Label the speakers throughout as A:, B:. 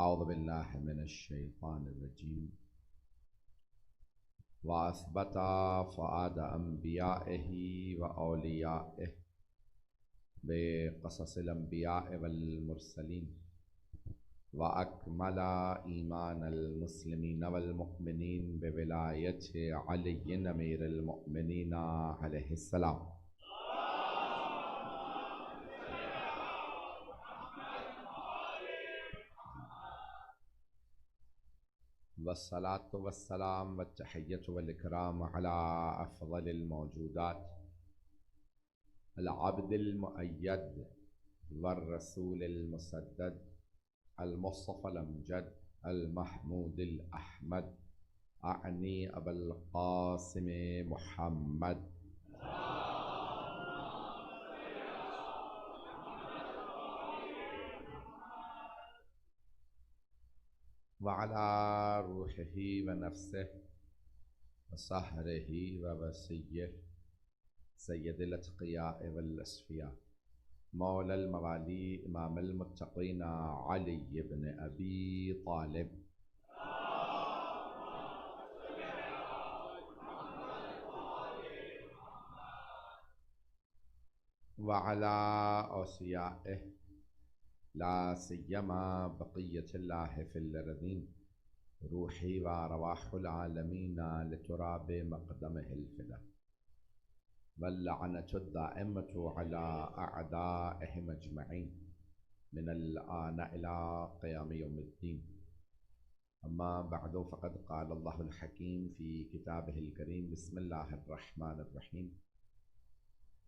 A: اعوذ باللہ من الشیطان الرجیم وَأَثْبَتَ فُؤَادَ أَنْبِيَائِهِ وَأَوْلِيَائِهِ بِقَصَصِ الْأَنْبِيَاءِ وَالْمُرْسَلِينَ وَأَكْمَلَ إِيمَانَ الْمُسْلِمِينَ وَالْمُؤْمِنِينَ بِوِلَایَةِ عَلِيٍّ أَمِيرِ الْمُؤْمِنِينَ عَلَيْهِ السَّلَامُ والصلاة والسلام والتحية والإكرام على أفضل الموجودات العبد المؤيد والرسول المسدد المصطفى الأمجد المحمود الأحمد أعني أبا القاسم محمد وعلى روحه ونفسه وسحره ووسيه سيد الأتقياء والأصفياء مولى الموالي إمام المتقين علي بن أبي طالب وعلى أوصيائه لا سيما بقية الله في الأرضين روحي وأرواح العالمين لتراب مقدمه الفدا واللعنة الدائمة على أعدائهم أجمعين من الآن إلى قيام يوم الدين أما بعد فقد قال الله الحكيم في كتابه الكريم بسم الله الرحمن الرحيم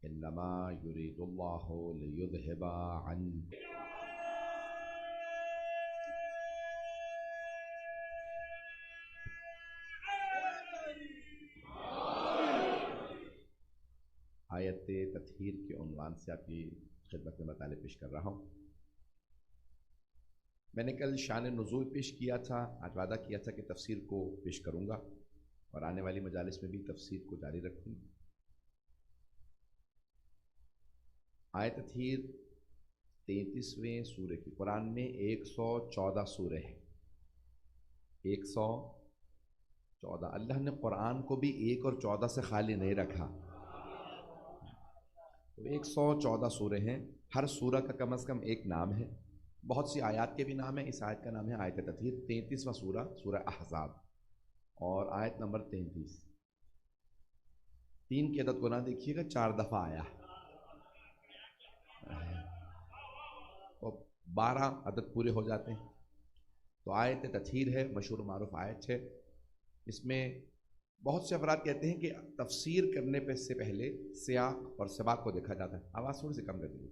A: إنما يريد الله ليذهب عنكم آیت تطہیر کے عنوان سے آپ کی خدمت میں مطالب پیش کر رہا ہوں۔ میں نے کل شان نزول پیش کیا تھا، آج وعدہ کیا تھا کہ تفسیر کو پیش کروں گا اور آنے والی مجالس میں بھی تفسیر کو جاری رکھوں گا۔ آیت تطہیر 33ویں سورہ کی، قرآن میں 114 سورہ ہیں، 114۔ اللہ نے قرآن کو بھی 1 اور 14 سے خالی نہیں رکھا، 114 سورے ہیں، ہر سورہ کا کم از کم ایک نام ہے، بہت سی آیات کے بھی نام ہیں۔ اس آیت کا نام ہے آیت تطہیر، 33واں سورہ، سورہ احزاب، اور آیت نمبر 33۔ 3 کی عدد کو نہ دیکھیے گا، 4 دفعہ آیا، اور 12 عدد پورے ہو جاتے ہیں۔ تو آیت تطہیر ہے، مشہور و معروف آیت ہے۔ اس میں بہت سے افراد کہتے ہیں کہ تفسیر کرنے سے پہلے سیاق اور سباق کو دیکھا جاتا ہے۔ آواز تھوڑی سی کم کر دیجیے۔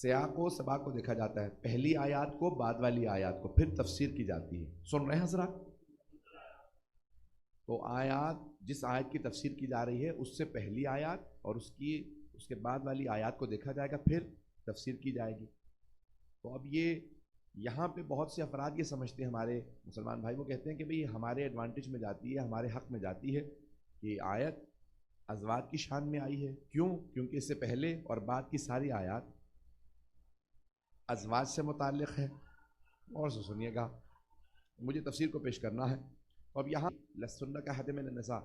A: سیاق و سباق کو دیکھا جاتا ہے، پہلی آیات کو، بعد والی آیات کو، پھر تفسیر کی جاتی ہے۔ سن رہے ہیں حضرات؟ تو آیات، جس آیت کی تفسیر کی جا رہی ہے اس سے پہلی آیات اور اس کے بعد والی آیات کو دیکھا جائے گا، پھر تفسیر کی جائے گی۔ تو اب یہ یہاں پہ بہت سے افراد یہ سمجھتے ہیں، ہمارے مسلمان بھائی، وہ کہتے ہیں کہ بھئی ہمارے ایڈوانٹیج میں جاتی ہے، ہمارے حق میں جاتی ہے کہ آیت ازواج کی شان میں آئی ہے۔ کیوں؟ کیونکہ اس سے پہلے اور بعد کی ساری آیات ازواج سے متعلق ہے۔ اور سنیے گا، مجھے تفسیر کو پیش کرنا ہے۔ اب یہاں لَسْتُنَّ كَأَحَدٍ مِّنَ النِّسَاءِ،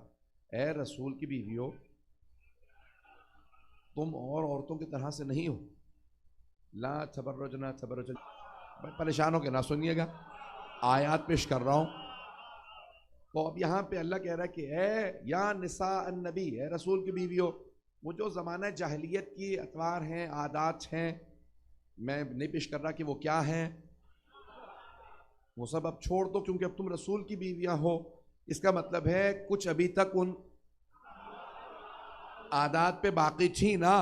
A: اے رسول کی بیویو، تم اور عورتوں کی طرح سے نہیں ہو۔ لا تبرجنا تبرج، پریشان ہو کے نہ سنیے گا، آیات پیش کر رہا ہوں۔ تو اب یہاں پہ اللہ کہہ رہا ہے کہ اے یا نساء النبی، اے رسول کی بیویوں، وہ جو زمانہ جاہلیت کی اطوار ہیں، عادات ہیں، میں نہیں پیش کر رہا کہ وہ کیا ہیں، وہ سب اب چھوڑ دو، کیونکہ اب تم رسول کی بیویاں ہو۔ اس کا مطلب ہے کچھ ابھی تک ان عادات پہ باقی تھی نا۔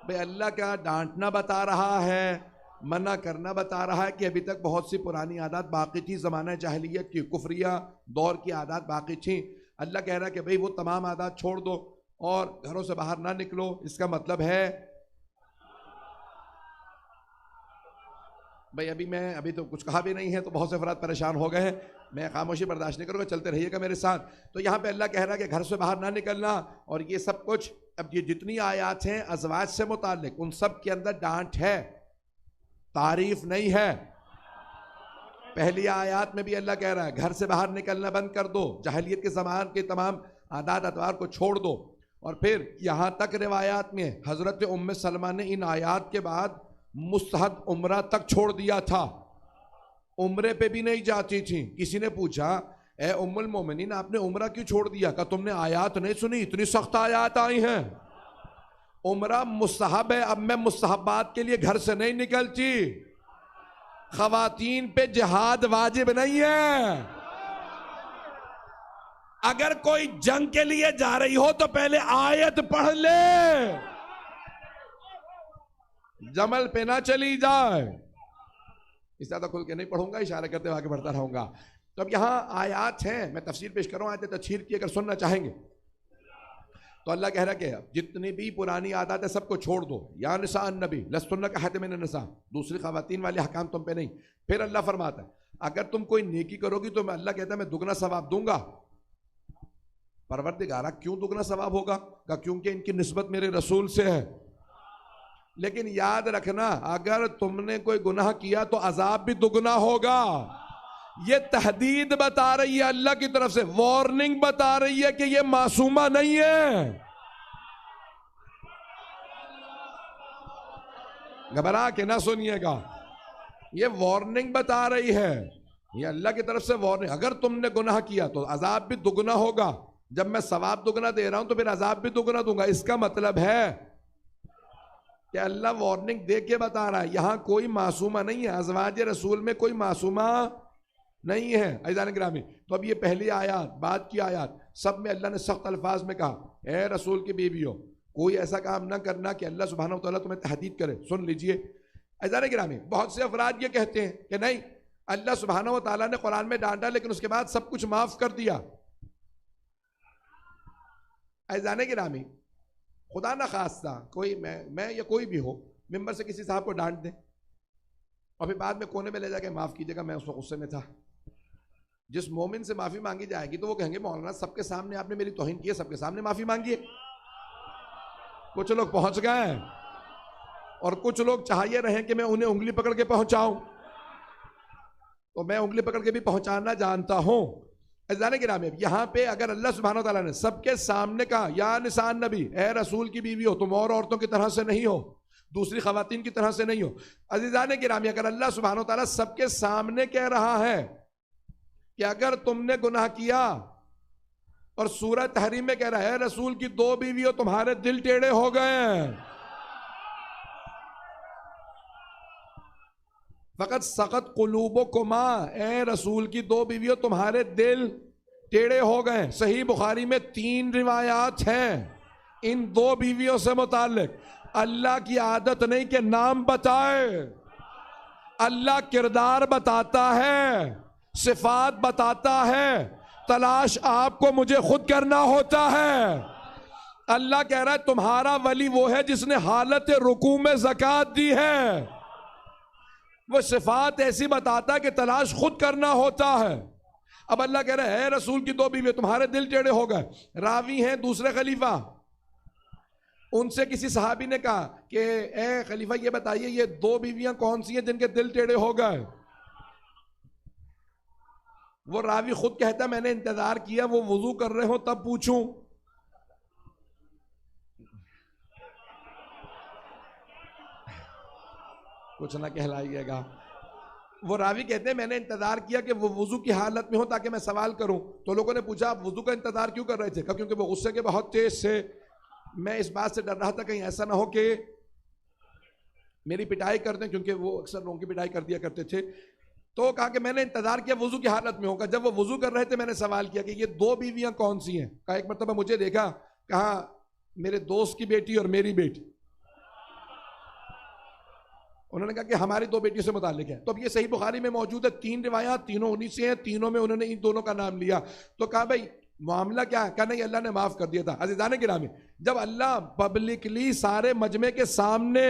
A: بھئی اللہ کا ڈانٹنا بتا رہا ہے، منع کرنا بتا رہا ہے کہ ابھی تک بہت سی پرانی عادات باقی تھی، زمانہ جاہلیت کی کفریہ دور کی عادات باقی تھیں۔ اللہ کہہ رہا ہے کہ بھئی وہ تمام عادات چھوڑ دو اور گھروں سے باہر نہ نکلو۔ اس کا مطلب ہے بھئی ابھی تو کچھ کہا بھی نہیں ہے، تو بہت سے افراد پریشان ہو گئے ہیں، میں خاموشی برداشت نہیں کروں گا، چلتے رہیے گا میرے ساتھ۔ تو یہاں پہ اللہ کہہ رہا ہے کہ گھر سے باہر نہ نکلنا، اور یہ سب کچھ، اب یہ جتنی آیات ہیں ازواج سے متعلق، ان سب کے اندر ڈانٹ ہے، تعریف نہیں ہے۔ پہلی آیات میں بھی اللہ کہہ رہا ہے گھر سے باہر نکلنا بند کر دو، جاہلیت کے زمان کے تمام عادات اطوار کو چھوڑ دو. اور پھر یہاں تک روایات میں حضرت ام سلمہ نے ان آیات کے بعد مستحب عمرہ تک چھوڑ دیا تھا، عمرے پہ بھی نہیں جاتی تھی. کسی نے پوچھا اے ام المومنین آپ نے عمرہ کیوں چھوڑ دیا؟ کہ تم نے آیات نہیں سنی، اتنی سخت آیات آئی ہیں. عمرہ مستحب ہے، اب میں مستحبات کے لیے گھر سے نہیں نکلتی. خواتین پہ جہاد واجب نہیں ہے. اگر کوئی جنگ کے لیے جا رہی ہو تو پہلے آیت پڑھ لے، جمل پہ نہ چلی جائے. اس زیادہ کھل کے نہیں پڑھوں گا، اشارہ کرتے ہوئے آگے بڑھتا رہوں گا. تو اب یہاں آیات ہیں، میں تفسیر پیش کروں، آیت تفسیر کی اگر سننا چاہیں گے تو اللہ کہہ رہا کہ جتنی بھی پرانی عادات ہے سب کو چھوڑ دو. یا نساء النبی لستن کحد من النساء، دوسری خواتین والے حکام تم پہ نہیں. پھر اللہ فرماتا ہے اگر تم کوئی نیکی کرو گی تو میں اللہ کہتا ہے میں دگنا ثواب دوں گا. پروردگارہ کیوں دگنا ثواب ہوگا؟ کیونکہ ان کی نسبت میرے رسول سے ہے. لیکن یاد رکھنا اگر تم نے کوئی گناہ کیا تو عذاب بھی دگنا ہوگا. یہ تحدید بتا رہی ہے اللہ کی طرف سے، وارننگ بتا رہی ہے کہ یہ معصومہ نہیں ہے. گھبرا کے نہ سنیے گا، یہ وارننگ بتا رہی ہے، یہ اللہ کی طرف سے وارننگ. اگر تم نے گناہ کیا تو عذاب بھی دگنا ہوگا. جب میں ثواب دگنا دے رہا ہوں تو پھر عذاب بھی دگنا دوں گا. اس کا مطلب ہے کہ اللہ وارننگ دے کے بتا رہا ہے یہاں کوئی معصومہ نہیں ہے، ازواج رسول میں کوئی معصومہ نہیں ہے. عزیزان گرامی، تو اب یہ پہلی آیات بعد کی آیات سب میں اللہ نے سخت الفاظ میں کہا اے رسول کی بیویوں کوئی ایسا کام نہ کرنا کہ اللہ سبحانہ و تعالیٰ تمہیں تحدید کرے. سن لیجئے عزیزان گرامی، بہت سے افراد یہ کہتے ہیں کہ نہیں اللہ سبحانہ و تعالیٰ نے قرآن میں ڈانٹا لیکن اس کے بعد سب کچھ معاف کر دیا. عزیزان گرامی، خدا نہ خواستہ کوئی میں یا کوئی بھی ہو ممبر سے کسی صاحب کو ڈانٹ دے اور پھر بعد میں کونے میں لے جا کے معاف کیجیے گا میں اس وقت غصے میں تھا. جس مومن سے معافی مانگی جائے گی تو وہ کہیں گے مولانا سب کے سامنے آپ نے میری توہین کی ہے، سب کے سامنے معافی مانگی ہے. کچھ لوگ پہنچ گئے ہیں اور کچھ لوگ چاہیے رہیں کہ میں انہیں انگلی پکڑ کے پہنچاؤں، تو میں انگلی پکڑ کے بھی پہنچانا جانتا ہوں. عزیزان گرامی، یہاں پہ اگر اللہ سبحانہ وتعالیٰ نے سب کے سامنے کہا یا نساء النبی اے رسول کی بیوی ہو تم اور عورتوں کی طرح سے نہیں ہو، دوسری خواتین کی طرح سے نہیں ہو. عزیزان گرامی، اگر اللہ سبحانہ وتعالیٰ سب کے سامنے کہہ رہا ہے کہ اگر تم نے گناہ کیا اور سورہ تحریم میں کہہ رہا ہے رسول کی 2 بیویوں تمہارے دل ٹیڑے ہو گئے ہیں، فقط سقط قلوبکما اے رسول کی 2 بیویوں تمہارے دل ٹیڑے ہو گئے. صحیح بخاری میں 3 روایات ہیں ان 2 بیویوں سے متعلق. اللہ کی عادت نہیں کہ نام بتائے، اللہ کردار بتاتا ہے، صفات بتاتا ہے، تلاش آپ کو مجھے خود کرنا ہوتا ہے. اللہ کہہ رہا ہے تمہارا ولی وہ ہے جس نے حالت رکوع میں زکوٰۃ دی ہے. وہ صفات ایسی بتاتا ہے کہ تلاش خود کرنا ہوتا ہے. اب اللہ کہہ رہا ہے اے رسول کی 2 بیوی تمہارے دل ٹیڑے ہو گئے. راوی ہیں دوسرے خلیفہ، ان سے کسی صحابی نے کہا کہ اے خلیفہ یہ بتائیے یہ 2 بیویاں کون سی ہیں جن کے دل ٹیڑے ہو گئے؟ وہ راوی خود کہتا ہے میں نے انتظار کیا وہ وضو کر رہے ہوں تب پوچھوں. کچھ نہ کہلائیے گا. وہ راوی کہتے ہیں میں نے انتظار کیا کہ وہ وضو کی حالت میں ہو تاکہ میں سوال کروں. تو لوگوں نے پوچھا آپ وضو کا انتظار کیوں کر رہے تھے؟ کیونکہ وہ غصے کے بہت تیز سے، میں اس بات سے ڈر رہا تھا کہیں ایسا نہ ہو کہ میری پٹائی کر دیں، کیونکہ وہ اکثر لوگوں کی پٹائی کر دیا کرتے تھے. تو کہا کہ میں نے انتظار کیا وضو کی حالت میں ہوگا. جب وہ وضو کر رہے تھے میں نے سوال کیا کہ یہ 2 بیویاں کون سی ہیں؟ کہا ایک مرتبہ مجھے دیکھا، کہا میرے دوست کی بیٹی اور میری بیٹی. انہوں نے کہا کہ ہماری 2 بیٹیوں سے متعلق ہے. تو اب یہ صحیح بخاری میں موجود ہے 3 روایات، تینوں انہی سے ہیں، تینوں میں انہوں نے ان دونوں کا نام لیا. تو کہا بھائی معاملہ کیا ہے؟ کہا نہیں اللہ نے معاف کر دیا تھا. عزیزان گرامی، جب اللہ پبلکلی سارے مجمع کے سامنے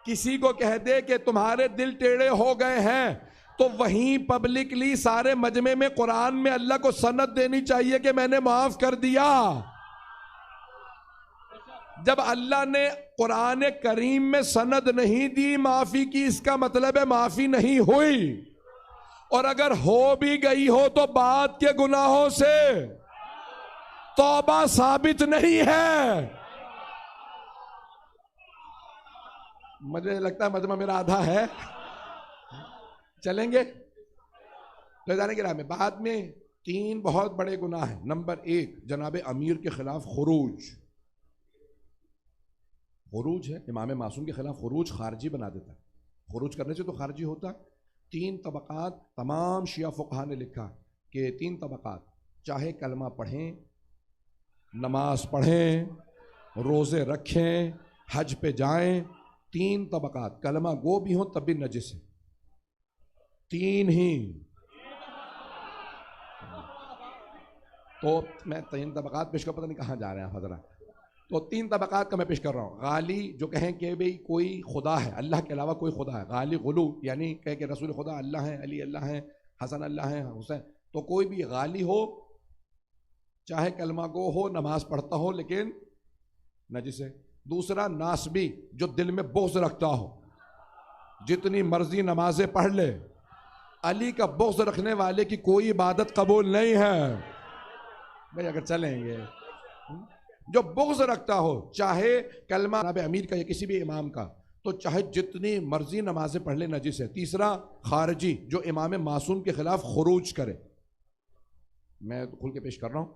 A: کسی کو کہہ دے کہ تمہارے دل ٹیڑے ہو گئے ہیں تو وہیں پبلکلی سارے مجمع میں قرآن میں اللہ کو سند دینی چاہیے کہ میں نے معاف کر دیا. جب اللہ نے قرآن کریم میں سند نہیں دی معافی کی، اس کا مطلب ہے معافی نہیں ہوئی، اور اگر ہو بھی گئی ہو تو بعد کے گناہوں سے توبہ ثابت نہیں ہے۔ مجھے لگتا ہے مجمع میرا آدھا ہے، چلیں گے؟ تو جانے کے رہا میں بعد میں 3 بہت بڑے گناہ ہیں۔ نمبر 1 جناب امیر کے خلاف خروج ہے، امام معصوم کے خلاف خروج خارجی بنا دیتا ہے، خروج کرنے سے تو خارجی ہوتا۔ 3 طبقات تمام شیعہ فقہا نے لکھا کہ 3 طبقات، چاہے کلمہ پڑھیں، نماز پڑھیں، روزے رکھیں، حج پہ جائیں، 3 طبقات، کلمہ گو بھی ہوں تب بھی نجس ہے، 3 ہی۔ تو میں 3 طبقات پیش کر، پتہ نہیں کہاں جا رہے ہیں حضرات، تو 3 طبقات کا میں پیش کر رہا ہوں۔ غالی جو کہیں کہ بھئی کوئی خدا ہے، اللہ کے علاوہ کوئی خدا ہے، غالی غلو یعنی کہے کہ رسول خدا اللہ ہیں، علی اللہ ہیں، حسن اللہ ہیں، حسین، تو کوئی بھی غالی ہو، چاہے کلمہ گو ہو، نماز پڑھتا ہو، لیکن نجس ہے۔ دوسرا ناسبی، جو دل میں بغض رکھتا ہو، جتنی مرضی نمازیں پڑھ لے، علی کا بغض رکھنے والے کی کوئی عبادت قبول نہیں ہے۔ بھئی اگر چلیں گے، جو بغض رکھتا ہو، چاہے کلمہ جناب امیر کا یا کسی بھی امام کا، تو چاہے جتنی مرضی نمازیں پڑھ لے، نجس ہے۔ تیسرا خارجی، جو امام معصوم کے خلاف خروج کرے۔ میں کھل کے پیش کر رہا ہوں،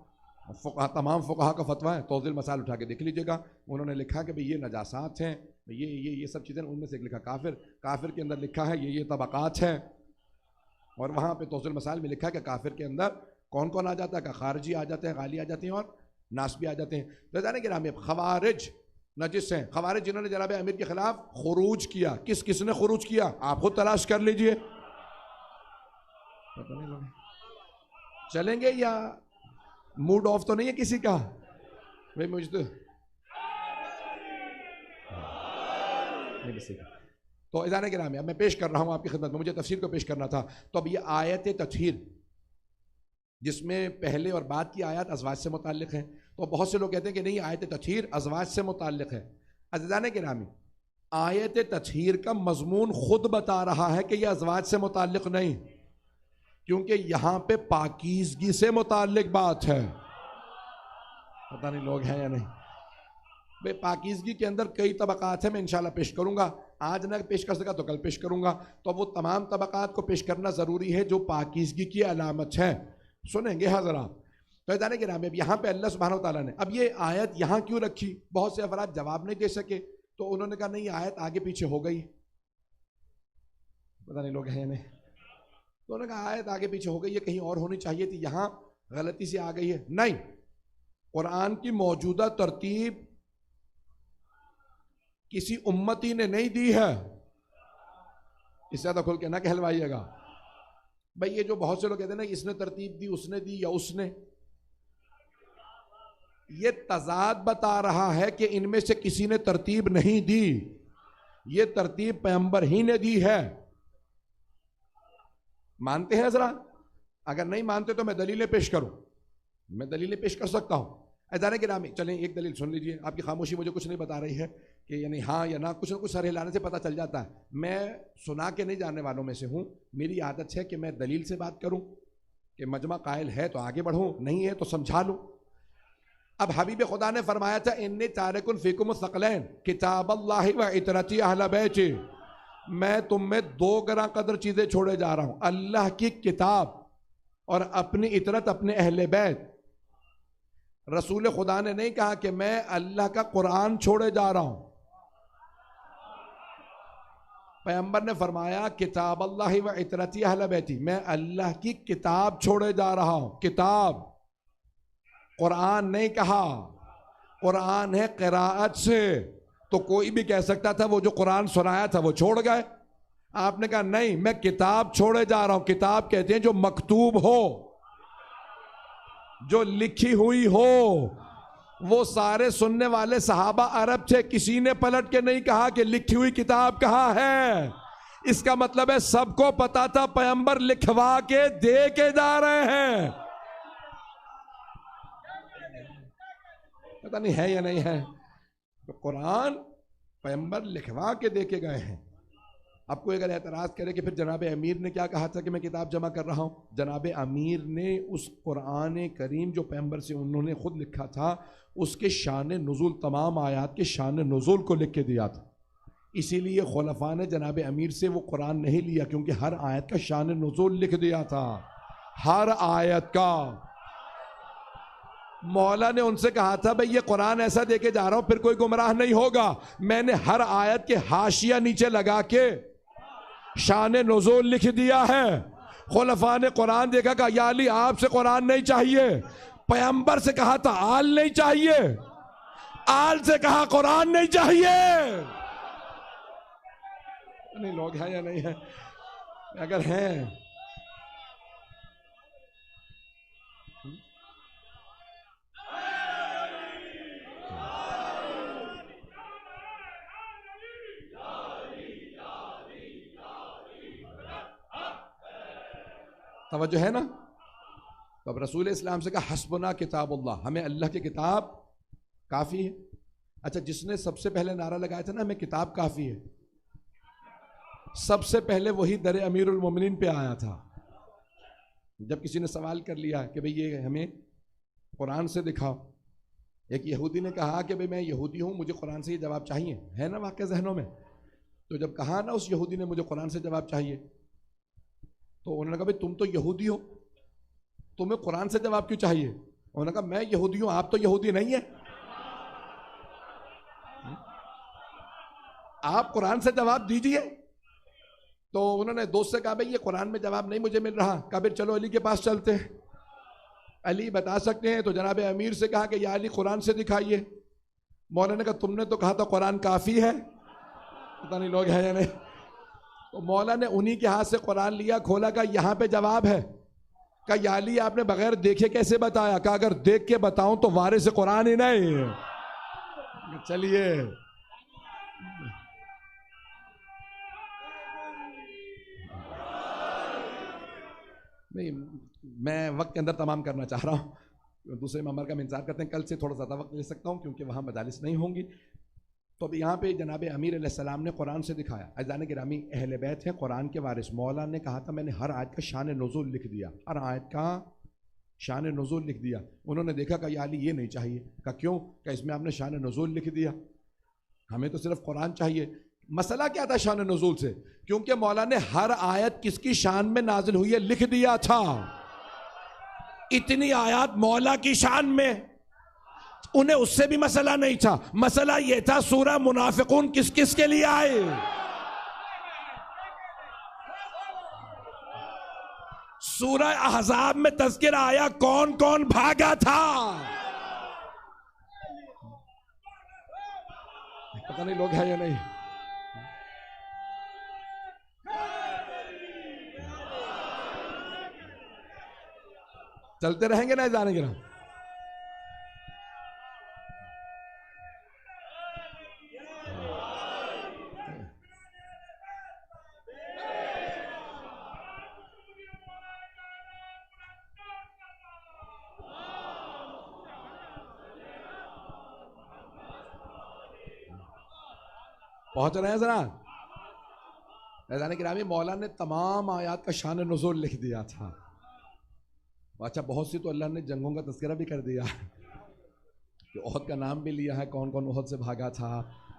A: تمام فقہا کا فتویٰ ہے، توضیح المسائل اٹھا کے دیکھ لیجئے گا۔ انہوں نے لکھا کہ یہ نجاسات ہیں، یہ سب چیزیں، ان میں سے ایک لکھا کافر کے اندر لکھا ہے یہ طبقات ہیں، اور وہاں پہ توضیح المسائل میں لکھا ہے کہ کافر کے اندر کون کون آ جاتا ہے، کہ خارجی آ جاتے ہیں، غالی آ جاتے ہیں، اور ناسبی آ جاتے ہیں۔ تو جانے کے نام خوارج نجس ہیں، خوارج جنہوں نے جناب امیر کے خلاف خروج کیا۔ کس نے خروج کیا؟ آپ خود تلاش کر لیجئے۔ چلیں گے یا موڈ آف تو نہیں ہے کسی کا؟ بھئی مجھ تو جانے کے نام اب میں پیش کر رہا ہوں آپ کی خدمت میں، مجھے تفسیر کو پیش کرنا تھا۔ تو اب یہ آیت تطہیر، جس میں پہلے اور بعد کی آیات ازواج سے متعلق ہیں، تو بہت سے لوگ کہتے ہیں کہ نہیں، آیت تطہیر ازواج سے متعلق ہے۔ عزیزان گرامی، آیت تطہیر کا مضمون خود بتا رہا ہے کہ یہ ازواج سے متعلق نہیں، کیونکہ یہاں پہ پاکیزگی سے متعلق بات ہے۔ پتہ نہیں لوگ ہیں یا نہیں؟ بے پاکیزگی کے اندر کئی طبقات ہیں، میں انشاءاللہ پیش کروں گا، آج نہ پیش کر سکا تو کل پیش کروں گا۔ تو وہ تمام طبقات کو پیش کرنا ضروری ہے جو پاکیزگی کی علامت ہے۔ سنیں گے حضرات، تو جانے کے نام اب یہاں پہ اللہ سبحانہ وتعالیٰ نے اب یہ آیت یہاں کیوں رکھی؟ بہت سے افراد جواب نہیں دے سکے، تو انہوں نے کہا نہیں، آیت آگے پیچھے ہو گئی، پتہ نہیں لوگ ہیں یا نہیں، تو انہوں نے کہا آیت آگے پیچھے ہو گئی، یہ کہیں اور ہونی چاہیے تھی، یہاں غلطی سے آ گئی ہے۔ نہیں، قرآن کی موجودہ ترتیب کسی امتی نے نہیں دی ہے، اس سے زیادہ کھل کے نہ کہلوائیے گا۔ بھئی یہ جو بہت سے لوگ کہتے ہیں نا اس نے ترتیب دی، اس نے دی، یا اس نے، یہ تضاد بتا رہا ہے کہ ان میں سے کسی نے ترتیب نہیں دی، یہ ترتیب پیغمبر ہی نے دی ہے۔ مانتے ہیں حضرات؟ اگر نہیں مانتے تو میں دلیلیں پیش کروں، میں دلیلیں پیش کر سکتا ہوں۔ ادارے کے نام چلیں ایک دلیل سن لیجئے، آپ کی خاموشی مجھے کچھ نہیں بتا رہی ہے کہ یعنی ہاں یا نہ، کچھ نہ کچھ سر ہلانے سے پتہ چل جاتا ہے۔ میں سنا کے نہیں جاننے والوں میں سے ہوں، میری عادت ہے کہ میں دلیل سے بات کروں، کہ مجمع قائل ہے تو آگے بڑھوں، نہیں ہے تو سمجھا لوں۔ اب حبیب خدا نے فرمایا تھا انی تارکن فیکم الثقلین کتاب اللہ و عطرتی اہل بیتی، میں تم میں 2 گراں قدر چیزیں چھوڑے جا رہا ہوں، اللہ کی کتاب اور اپنی عطرت، اپنے اہل بیت۔ رسول خدا نے نہیں کہا کہ میں اللہ کا قرآن چھوڑے جا رہا ہوں، پیغمبر نے فرمایا کتاب اللہ و عطرتی اہل بیتی، میں اللہ کی کتاب چھوڑے جا رہا ہوں، کتاب، قرآن نہیں کہا، قرآن ہے قراءت سے، تو کوئی بھی کہہ سکتا تھا وہ جو قرآن سنایا تھا وہ چھوڑ گئے، آپ نے کہا نہیں، میں کتاب چھوڑے جا رہا ہوں۔ کتاب کہتے ہیں جو مکتوب ہو، جو لکھی ہوئی ہو۔ وہ سارے سننے والے صحابہ عرب تھے، کسی نے پلٹ کے نہیں کہا کہ لکھی ہوئی کتاب کہاں ہے، اس کا مطلب ہے سب کو پتا تھا پیغمبر لکھوا کے دے کے جا رہے ہیں۔ پتہ نہیں ہے یا نہیں ہے؟ تو قرآن پیغمبر لکھوا کے دے کے گئے ہیں. اب کوئی اگر اعتراض کرے کہ پھر جناب امیر نے کیا کہا تھا کہ میں کتاب جمع کر رہا ہوں، جناب امیر نے اس قرآن کریم جو پیغمبر سے انہوں نے خود لکھا تھا اس کے شان نزول، تمام آیات کے شان نزول کو لکھ کے دیا تھا. اسی لیے خلفاء نے جناب امیر سے وہ قرآن نہیں لیا، کیونکہ ہر آیت کا شان نزول لکھ دیا تھا، ہر آیت کا. مولا نے ان سے کہا تھا بھئی یہ قرآن ایسا دے کے جا رہا ہوں پھر کوئی گمراہ نہیں ہوگا، میں نے ہر آیت کے حاشیہ نیچے لگا کے شان نزول لکھ دیا ہے. خلفاء نے قرآن دیکھا کہ یا علی آپ سے قرآن نہیں چاہیے، پیغمبر سے کہا تھا آل نہیں چاہیے، آل سے کہا قرآن نہیں چاہیے. نہیں لوگ ہیں یا نہیں ہیں؟ اگر ہیں توجہ ہے نا. تو اب رسول اسلام سے کہا حسبنا کتاب اللہ، ہمیں اللہ کی کتاب کافی ہے. اچھا جس نے سب سے پہلے نعرہ لگایا تھا نا ہمیں کتاب کافی ہے، سب سے پہلے وہی در امیر المومنین پہ آیا تھا. جب کسی نے سوال کر لیا کہ بھئی یہ ہمیں قرآن سے دکھاؤ، ایک یہودی نے کہا کہ بھئی میں یہودی ہوں مجھے قرآن سے یہ جواب چاہیے، ہے نا واقعہ ذہنوں میں. تو جب کہا نا اس یہودی نے مجھے قرآن سے جواب چاہیے، تو انہوں نے کہا بھئی تم تو یہودی ہو، تمہیں قرآن سے جواب کیوں چاہیے؟ انہوں نے کہا میں یہودی ہوں، آپ تو یہودی نہیں ہیں، آپ قرآن سے جواب دیجئے. تو انہوں نے دوست سے کہا بھئی یہ قرآن میں جواب نہیں مجھے مل رہا، کہا پھر چلو علی کے پاس چلتے ہیں، علی بتا سکتے ہیں. تو جناب امیر سے کہا کہ یا علی قرآن سے دکھائیے. مولا نے کہا تم نے تو کہا تھا قرآن کافی ہے، پتہ نہیں لوگ ہیں یا نہیں. تو مولا نے انہی کے ہاتھ سے قرآن لیا، کھولا، کہا یہاں پہ جواب ہے. کہا یا علی آپ نے بغیر دیکھے کیسے بتایا؟ کہا اگر دیکھ کے بتاؤں تو وارث قرآن ہی نہیں. چلیے میں وقت کے اندر تمام کرنا چاہ رہا ہوں، دوسرے ممبر کا انتظار کرتے ہیں، کل سے تھوڑا زیادہ وقت لے سکتا ہوں کیونکہ وہاں مجالس نہیں ہوں گی. تو اب یہاں پہ جناب امیر علیہ السلام نے قرآن سے دکھایا. عزیزان گرامی اہل بیت ہیں، قرآن کے وارث. مولا نے کہا تھا میں نے ہر آیت کا شان نزول لکھ دیا، ہر آیت کا شان نزول لکھ دیا. انہوں نے دیکھا کہ یا علی یہ نہیں چاہیے. کہا کیوں؟ کہ اس میں آپ نے شان نزول لکھ دیا، ہمیں تو صرف قرآن چاہیے. مسئلہ کیا تھا شان نزول سے؟ کیونکہ مولا نے ہر آیت کس کی شان میں نازل ہوئی ہے لکھ دیا تھا. اتنی آیات مولا کی شان میں، انہیں اس سے بھی مسئلہ نہیں تھا. مسئلہ یہ تھا سورہ منافقون کس کس کے لیے آئے. سورہ احزاب میں تذکرہ آیا کون کون بھاگا تھا. پتہ نہیں لوگ ہیں یا نہیں. چلتے رہیں گے نا جانے گے نا. پہنچ رہے ہیں ذرا. گرامی مولا نے تمام آیات کا شان نزول لکھ دیا تھا. اچھا بہت سی تو اللہ نے جنگوں کا تذکرہ بھی کر دیا کہ احد کا نام بھی لیا ہے، کون کون احد سے بھاگا تھا.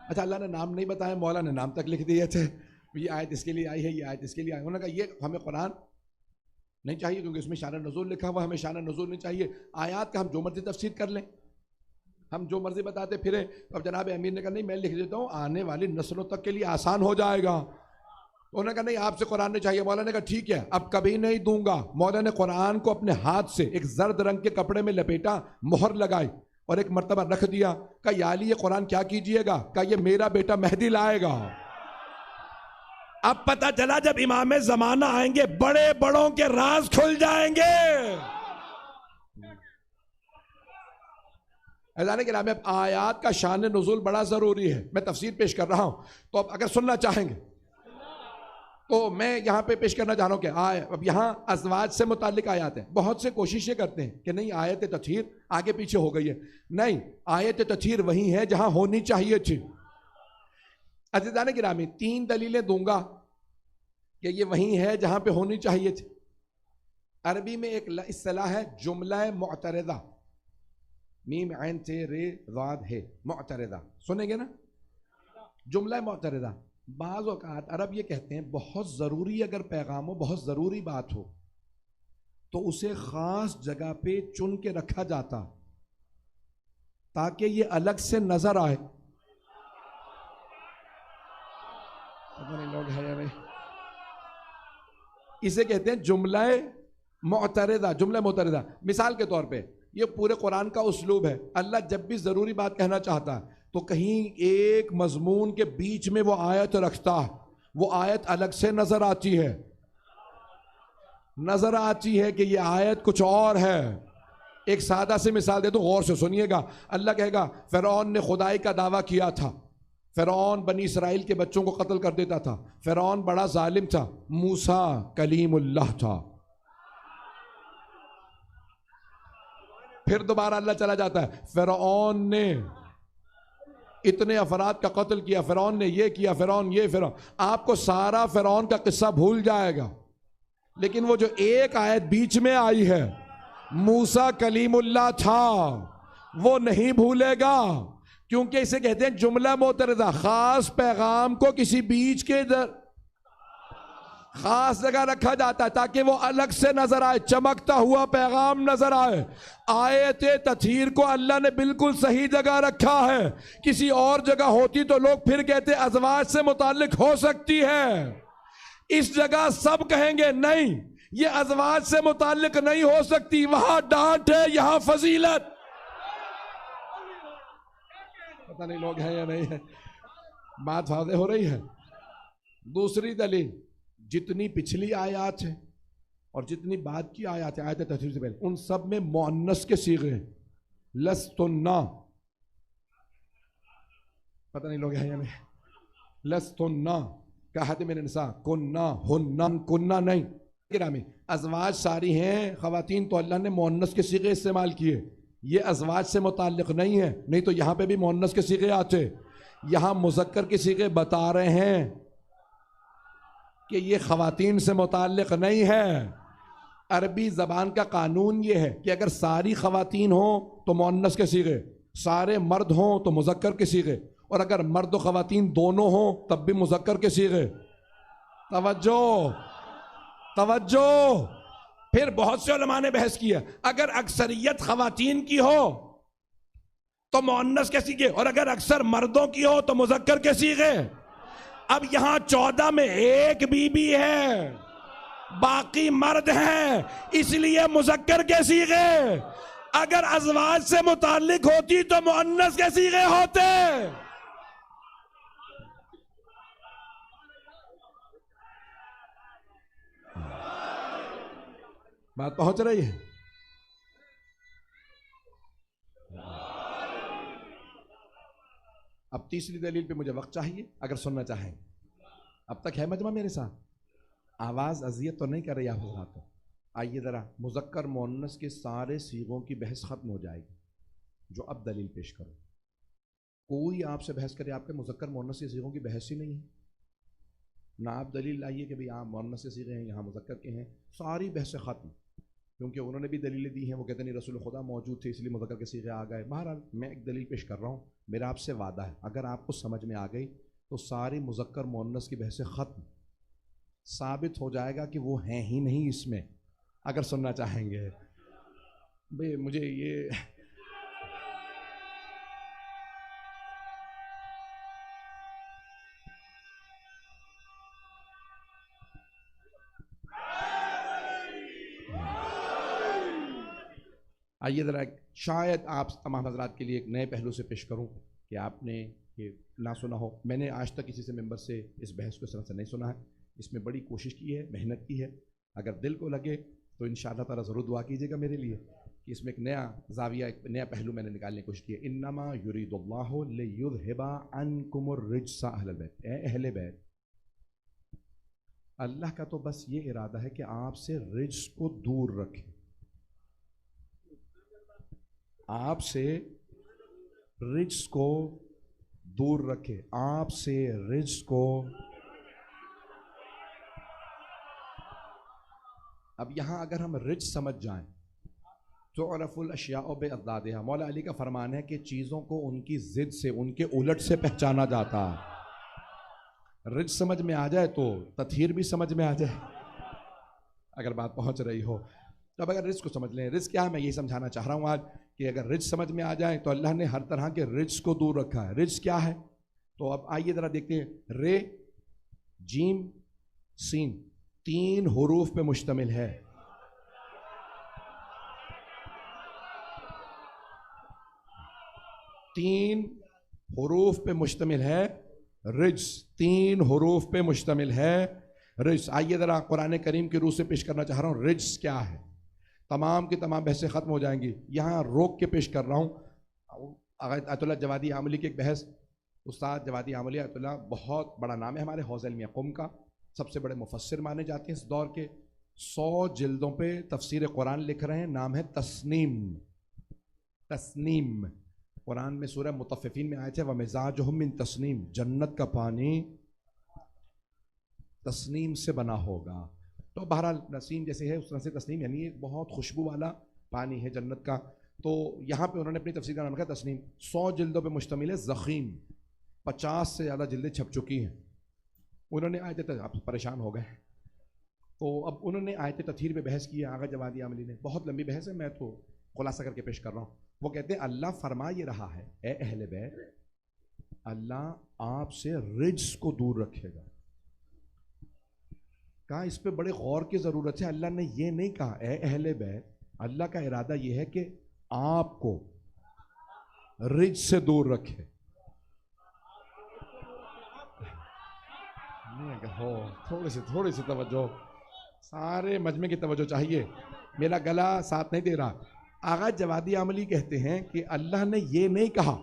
A: اچھا اللہ نے نام نہیں بتایا، مولا نے نام تک لکھ دیے تھے. یہ آیت اس کے لیے آئی ہے، یہ آیت اس کے لیے آئی. انہوں نے کہا یہ ہمیں قرآن نہیں چاہیے کیونکہ اس میں شان نزول لکھا ہوا، ہمیں شان نزول نہیں چاہیے. آیات کا ہم جو مرضی تفسیر کر لیں، ہم جو مرضی بتاتے پھریں. اب جناب امیر نے کہا نہیں میں لکھ دیتا ہوں، آنے والی نسلوں تک کے لیے آسان ہو جائے گا. انہوں نے کہا نہیں آپ سے قرآن نہیں چاہیے. مولا نے کہا ٹھیک ہے اب کبھی نہیں دوں گا. مولا نے قرآن کو اپنے ہاتھ سے ایک زرد رنگ کے کپڑے میں لپیٹا، مہر لگائی اور ایک مرتبہ رکھ دیا. کہا یا علی یہ قرآن کیا کیجئے گا؟ کہا یہ میرا بیٹا مہدی لائے گا. اب پتہ چلا جب امام زمانہ آئیں گے بڑے بڑوں کے راز کھل جائیں گے. اذان کے نام میں آیات کا شان نزول بڑا ضروری ہے. میں تفسیر پیش کر رہا ہوں تو اب اگر سننا چاہیں گے تو میں یہاں پہ پیش کرنا چاہ رہا ہوں کہ اب یہاں ازواج سے متعلق آیات ہیں. بہت سے کوششیں کرتے ہیں کہ نہیں آیت تطہیر آگے پیچھے ہو گئی ہے. نہیں، آیت تطہیر وہی ہے جہاں ہونی چاہیے تھی. عزیزان گرامی 3 دلیلیں دوں گا کہ یہ وہی ہے جہاں پہ ہونی چاہیے تھی. عربی میں ایک اصطلاح ہے جملہ معترضہ، میم عین تے رے ضاد ہے، معترضہ سنیں گے نا؟ جملہ معترضہ. بعض اوقات عرب یہ کہتے ہیں بہت ضروری اگر پیغام ہو، بہت ضروری بات ہو تو اسے خاص جگہ پہ چن کے رکھا جاتا تاکہ یہ الگ سے نظر آئے. پتہ نہیں لوگ ہے یا نہیں. اسے کہتے ہیں جملہ معترضہ. جملہ معترضہ مثال کے طور پہ یہ پورے قرآن کا اسلوب ہے. اللہ جب بھی ضروری بات کہنا چاہتا تو کہیں ایک مضمون کے بیچ میں وہ آیت رکھتا، وہ آیت الگ سے نظر آتی ہے. نظر آتی ہے کہ یہ آیت کچھ اور ہے. ایک سادہ سی مثال دے دو، غور سے سنیے گا. اللہ کہے گا فرعون نے خدائی کا دعویٰ کیا تھا، فرعون بنی اسرائیل کے بچوں کو قتل کر دیتا تھا، فرعون بڑا ظالم تھا، موسیٰ کلیم اللہ تھا. پھر دوبارہ اللہ چلا جاتا ہے فرعون نے اتنے افراد کا قتل کیا، فرعون نے یہ کیا، فرعون یہ، فرعون. آپ کو سارا فرعون کا قصہ بھول جائے گا، لیکن وہ جو ایک آیت بیچ میں آئی ہے موسیٰ کلیم اللہ تھا وہ نہیں بھولے گا، کیونکہ اسے کہتے ہیں جملہ معترضہ. خاص پیغام کو کسی بیچ کے خاص جگہ رکھا جاتا ہے تاکہ وہ الگ سے نظر آئے، چمکتا ہوا پیغام نظر آئے. آیت تطہیر کو اللہ نے بالکل صحیح جگہ رکھا ہے. کسی اور جگہ ہوتی تو لوگ پھر کہتے ازواج سے متعلق ہو سکتی ہے. اس جگہ سب کہیں گے نہیں یہ ازواج سے متعلق نہیں ہو سکتی، وہاں ڈانٹ ہے یہاں فضیلت. پتہ نہیں لوگ ہیں یا نہیں ہے. بات واضح ہو رہی ہے. دوسری دلیل، جتنی پچھلی آیات ہیں اور جتنی بعد کی آیات ہیں آیت تطہیر سے پہلے، ان سب میں مؤنث کے صیغے ہیں. لستنا، پتہ نہیں لوگ ہیں یا نہیں. لستنا کہت من النساء کننا ہنن کننا نہیں. گرامی ازواج ساری ہیں خواتین، تو اللہ نے مؤنث کے صیغے استعمال کیے. یہ ازواج سے متعلق نہیں ہے، نہیں تو یہاں پہ بھی مؤنث کے صیغے آتے. یہاں مذکر کے صیغے بتا رہے ہیں کہ یہ خواتین سے متعلق نہیں ہے. عربی زبان کا قانون یہ ہے کہ اگر ساری خواتین ہوں تو مؤنث کے صیغے، سارے مرد ہوں تو مذکر کے صیغے، اور اگر مرد و خواتین دونوں ہوں تب بھی مذکر کے صیغے. توجہ توجہ. پھر بہت سے علماء نے بحث کی ہے، اگر اکثریت خواتین کی ہو تو مؤنث کے صیغے، اور اگر اکثر مردوں کی ہو تو مذکر کے صیغے. اب یہاں 14 میں ایک بی بی ہے، باقی مرد ہیں، اس لیے مذکر کے صیغے. اگر ازواج سے متعلق ہوتی تو مؤنث کے صیغے ہوتے. بات پہنچ رہی ہے؟ اب تیسری دلیل پہ مجھے وقت چاہیے اگر سننا چاہیں. اب تک ہے مجمع میرے ساتھ؟ آواز اذیت تو نہیں کر رہی آپ حضرات؟ آئیے ذرا مذکر مؤنث کے سارے صیغوں کی بحث ختم ہو جائے گی جو اب دلیل پیش کرو. کوئی آپ سے بحث کرے آپ کے مذکر مؤنث کے صیغوں کی بحث ہی نہیں ہے. نہ آپ دلیل لائیے کہ بھئی یہاں مؤنث کے صیغے ہیں یہاں مذکر کے ہیں، ساری بحث ختم. کیونکہ انہوں نے بھی دلیلیں دی ہیں، وہ کہتے نہیں رسول خدا موجود تھے اس لیے مذکر کے صیغے آ گئے. بہرحال میں ایک دلیل پیش کر رہا ہوں، میرا آپ سے وعدہ ہے اگر آپ کو سمجھ میں آ گئی تو ساری مذکر مؤنث کی بحث ختم. ثابت ہو جائے گا کہ وہ ہیں ہی نہیں اس میں. اگر سننا چاہیں گے بھئی مجھے یہ آئیے ذرا شاید آپ تمام حضرات کے لیے ایک نئے پہلو سے پیش کروں کہ آپ نے یہ نہ سنا ہو. میں نے آج تک کسی سے ممبر سے اس بحث کو اس طرح سے نہیں سنا ہے. اس میں بڑی کوشش کی ہے، محنت کی ہے. اگر دل کو لگے تو انشاءاللہ تعالیٰ ضرور دعا کیجیے گا میرے لیے کہ اس میں ایک نیا زاویہ، ایک نیا پہلو میں نے نکالنے کی کوشش کی ہے. انما یرید اللہ لیذھب عنکم الرجس اہل البیت. اے اہل بیت، اللہ کا تو بس یہ ارادہ ہے کہ آپ سے رزق کو دور رکھے، آپ سے رزق کو دور رکھے، آپ سے رزق کو۔ اب یہاں اگر ہم رزق سمجھ جائیں تو عرف الاشیاء باضدادها، مولا علی کا فرمان ہے کہ چیزوں کو ان کی ضد سے، ان کے الٹ سے پہچانا جاتا ہے۔ رزق سمجھ میں آ جائے تو تطہیر بھی سمجھ میں آ جائے، اگر بات پہنچ رہی ہو۔ تو اب اگر رزق کو سمجھ لیں، رزق کیا ہے میں یہی سمجھانا چاہ رہا ہوں آج، کہ اگر رزق سمجھ میں آ جائے تو اللہ نے ہر طرح کے رزق کو دور رکھا ہے۔ رزق کیا ہے؟ تو اب آئیے ذرا دیکھتے ہیں۔ رے، جیم، سین، 3 حروف پہ مشتمل ہے۔ تین حروف پہ مشتمل ہے رزق، 3 حروف پہ مشتمل ہے رزق۔ آئیے ذرا قرآن کریم کی روح سے پیش کرنا چاہ رہا ہوں رزق کیا ہے۔ تمام کی تمام بحثیں ختم ہو جائیں گی، یہاں روک کے پیش کر رہا ہوں۔ آیت اللہ جوادی عاملی کی ایک بحث، استاد جوادی عاملی آیت اللہ بہت بڑا نام ہے ہمارے حوزہ علمیہ قم کا، سب سے بڑے مفسر مانے جاتے ہیں اس دور کے، 100 جلدوں پہ تفسیر قرآن لکھ رہے ہیں، نام ہے تسنیم۔ تسنیم قرآن میں سورہ مطففین میں آئے تھے وَمِزَاجُهُم مِّن تسنیم، جنت کا پانی تسنیم سے بنا ہوگا۔ تو بہرحال نسیم جیسے ہے اس طرح سے تسنیم، یعنی ایک بہت خوشبو والا پانی ہے جنت کا۔ تو یہاں پہ انہوں نے اپنی تفسیر کا نام رکھا تسنیم، 100 جلدوں پہ مشتمل ہے، ضخیم، 50 سے زیادہ جلدیں چھپ چکی ہیں۔ انہوں نے آیت آپ پریشان ہو گئے، تو اب انہوں نے آیت تطہیر پہ بحث کی ہے آغا جوادی عاملی نے، بہت لمبی بحث ہے، میں تو خلاصہ کر کے پیش کر رہا ہوں۔ وہ کہتے ہیں اللہ فرما یہ رہا ہے اے اہل بیت، اللہ آپ سے رزق کو دور رکھے گا۔ کہا اس پہ بڑے غور کی ضرورت ہے، اللہ نے یہ نہیں کہا اے اہل بیت، اللہ کا ارادہ یہ ہے کہ آپ کو رزق سے دور رکھے۔ تھوڑی سی توجہ، سارے مجمع کی توجہ چاہیے، میرا گلا ساتھ نہیں دے رہا۔ آغا جوادی عاملی کہتے ہیں کہ اللہ نے یہ نہیں کہا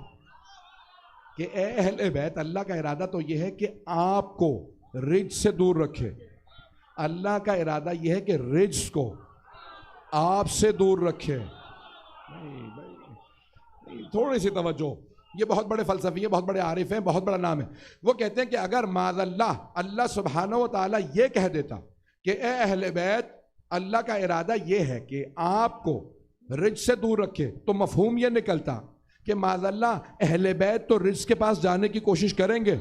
A: کہ اے اہل بیت، اللہ کا ارادہ تو یہ ہے کہ آپ کو رزق سے دور رکھے، اللہ کا ارادہ یہ ہے کہ رزق کو آپ سے دور رکھے۔ تھوڑی سی توجہ، یہ بہت بڑے فلسفی ہیں، بہت بڑے عارف ہیں، بہت بڑا نام ہے۔ وہ کہتے ہیں کہ اگر معاذ اللہ اللہ سبحانہ و تعالیٰ یہ کہہ دیتا کہ اے اہل بیت، اللہ کا ارادہ یہ ہے کہ آپ کو رزق سے دور رکھے، تو مفہوم یہ نکلتا کہ معاذ اللہ اہل بیت تو رزق کے پاس جانے کی کوشش کریں گے،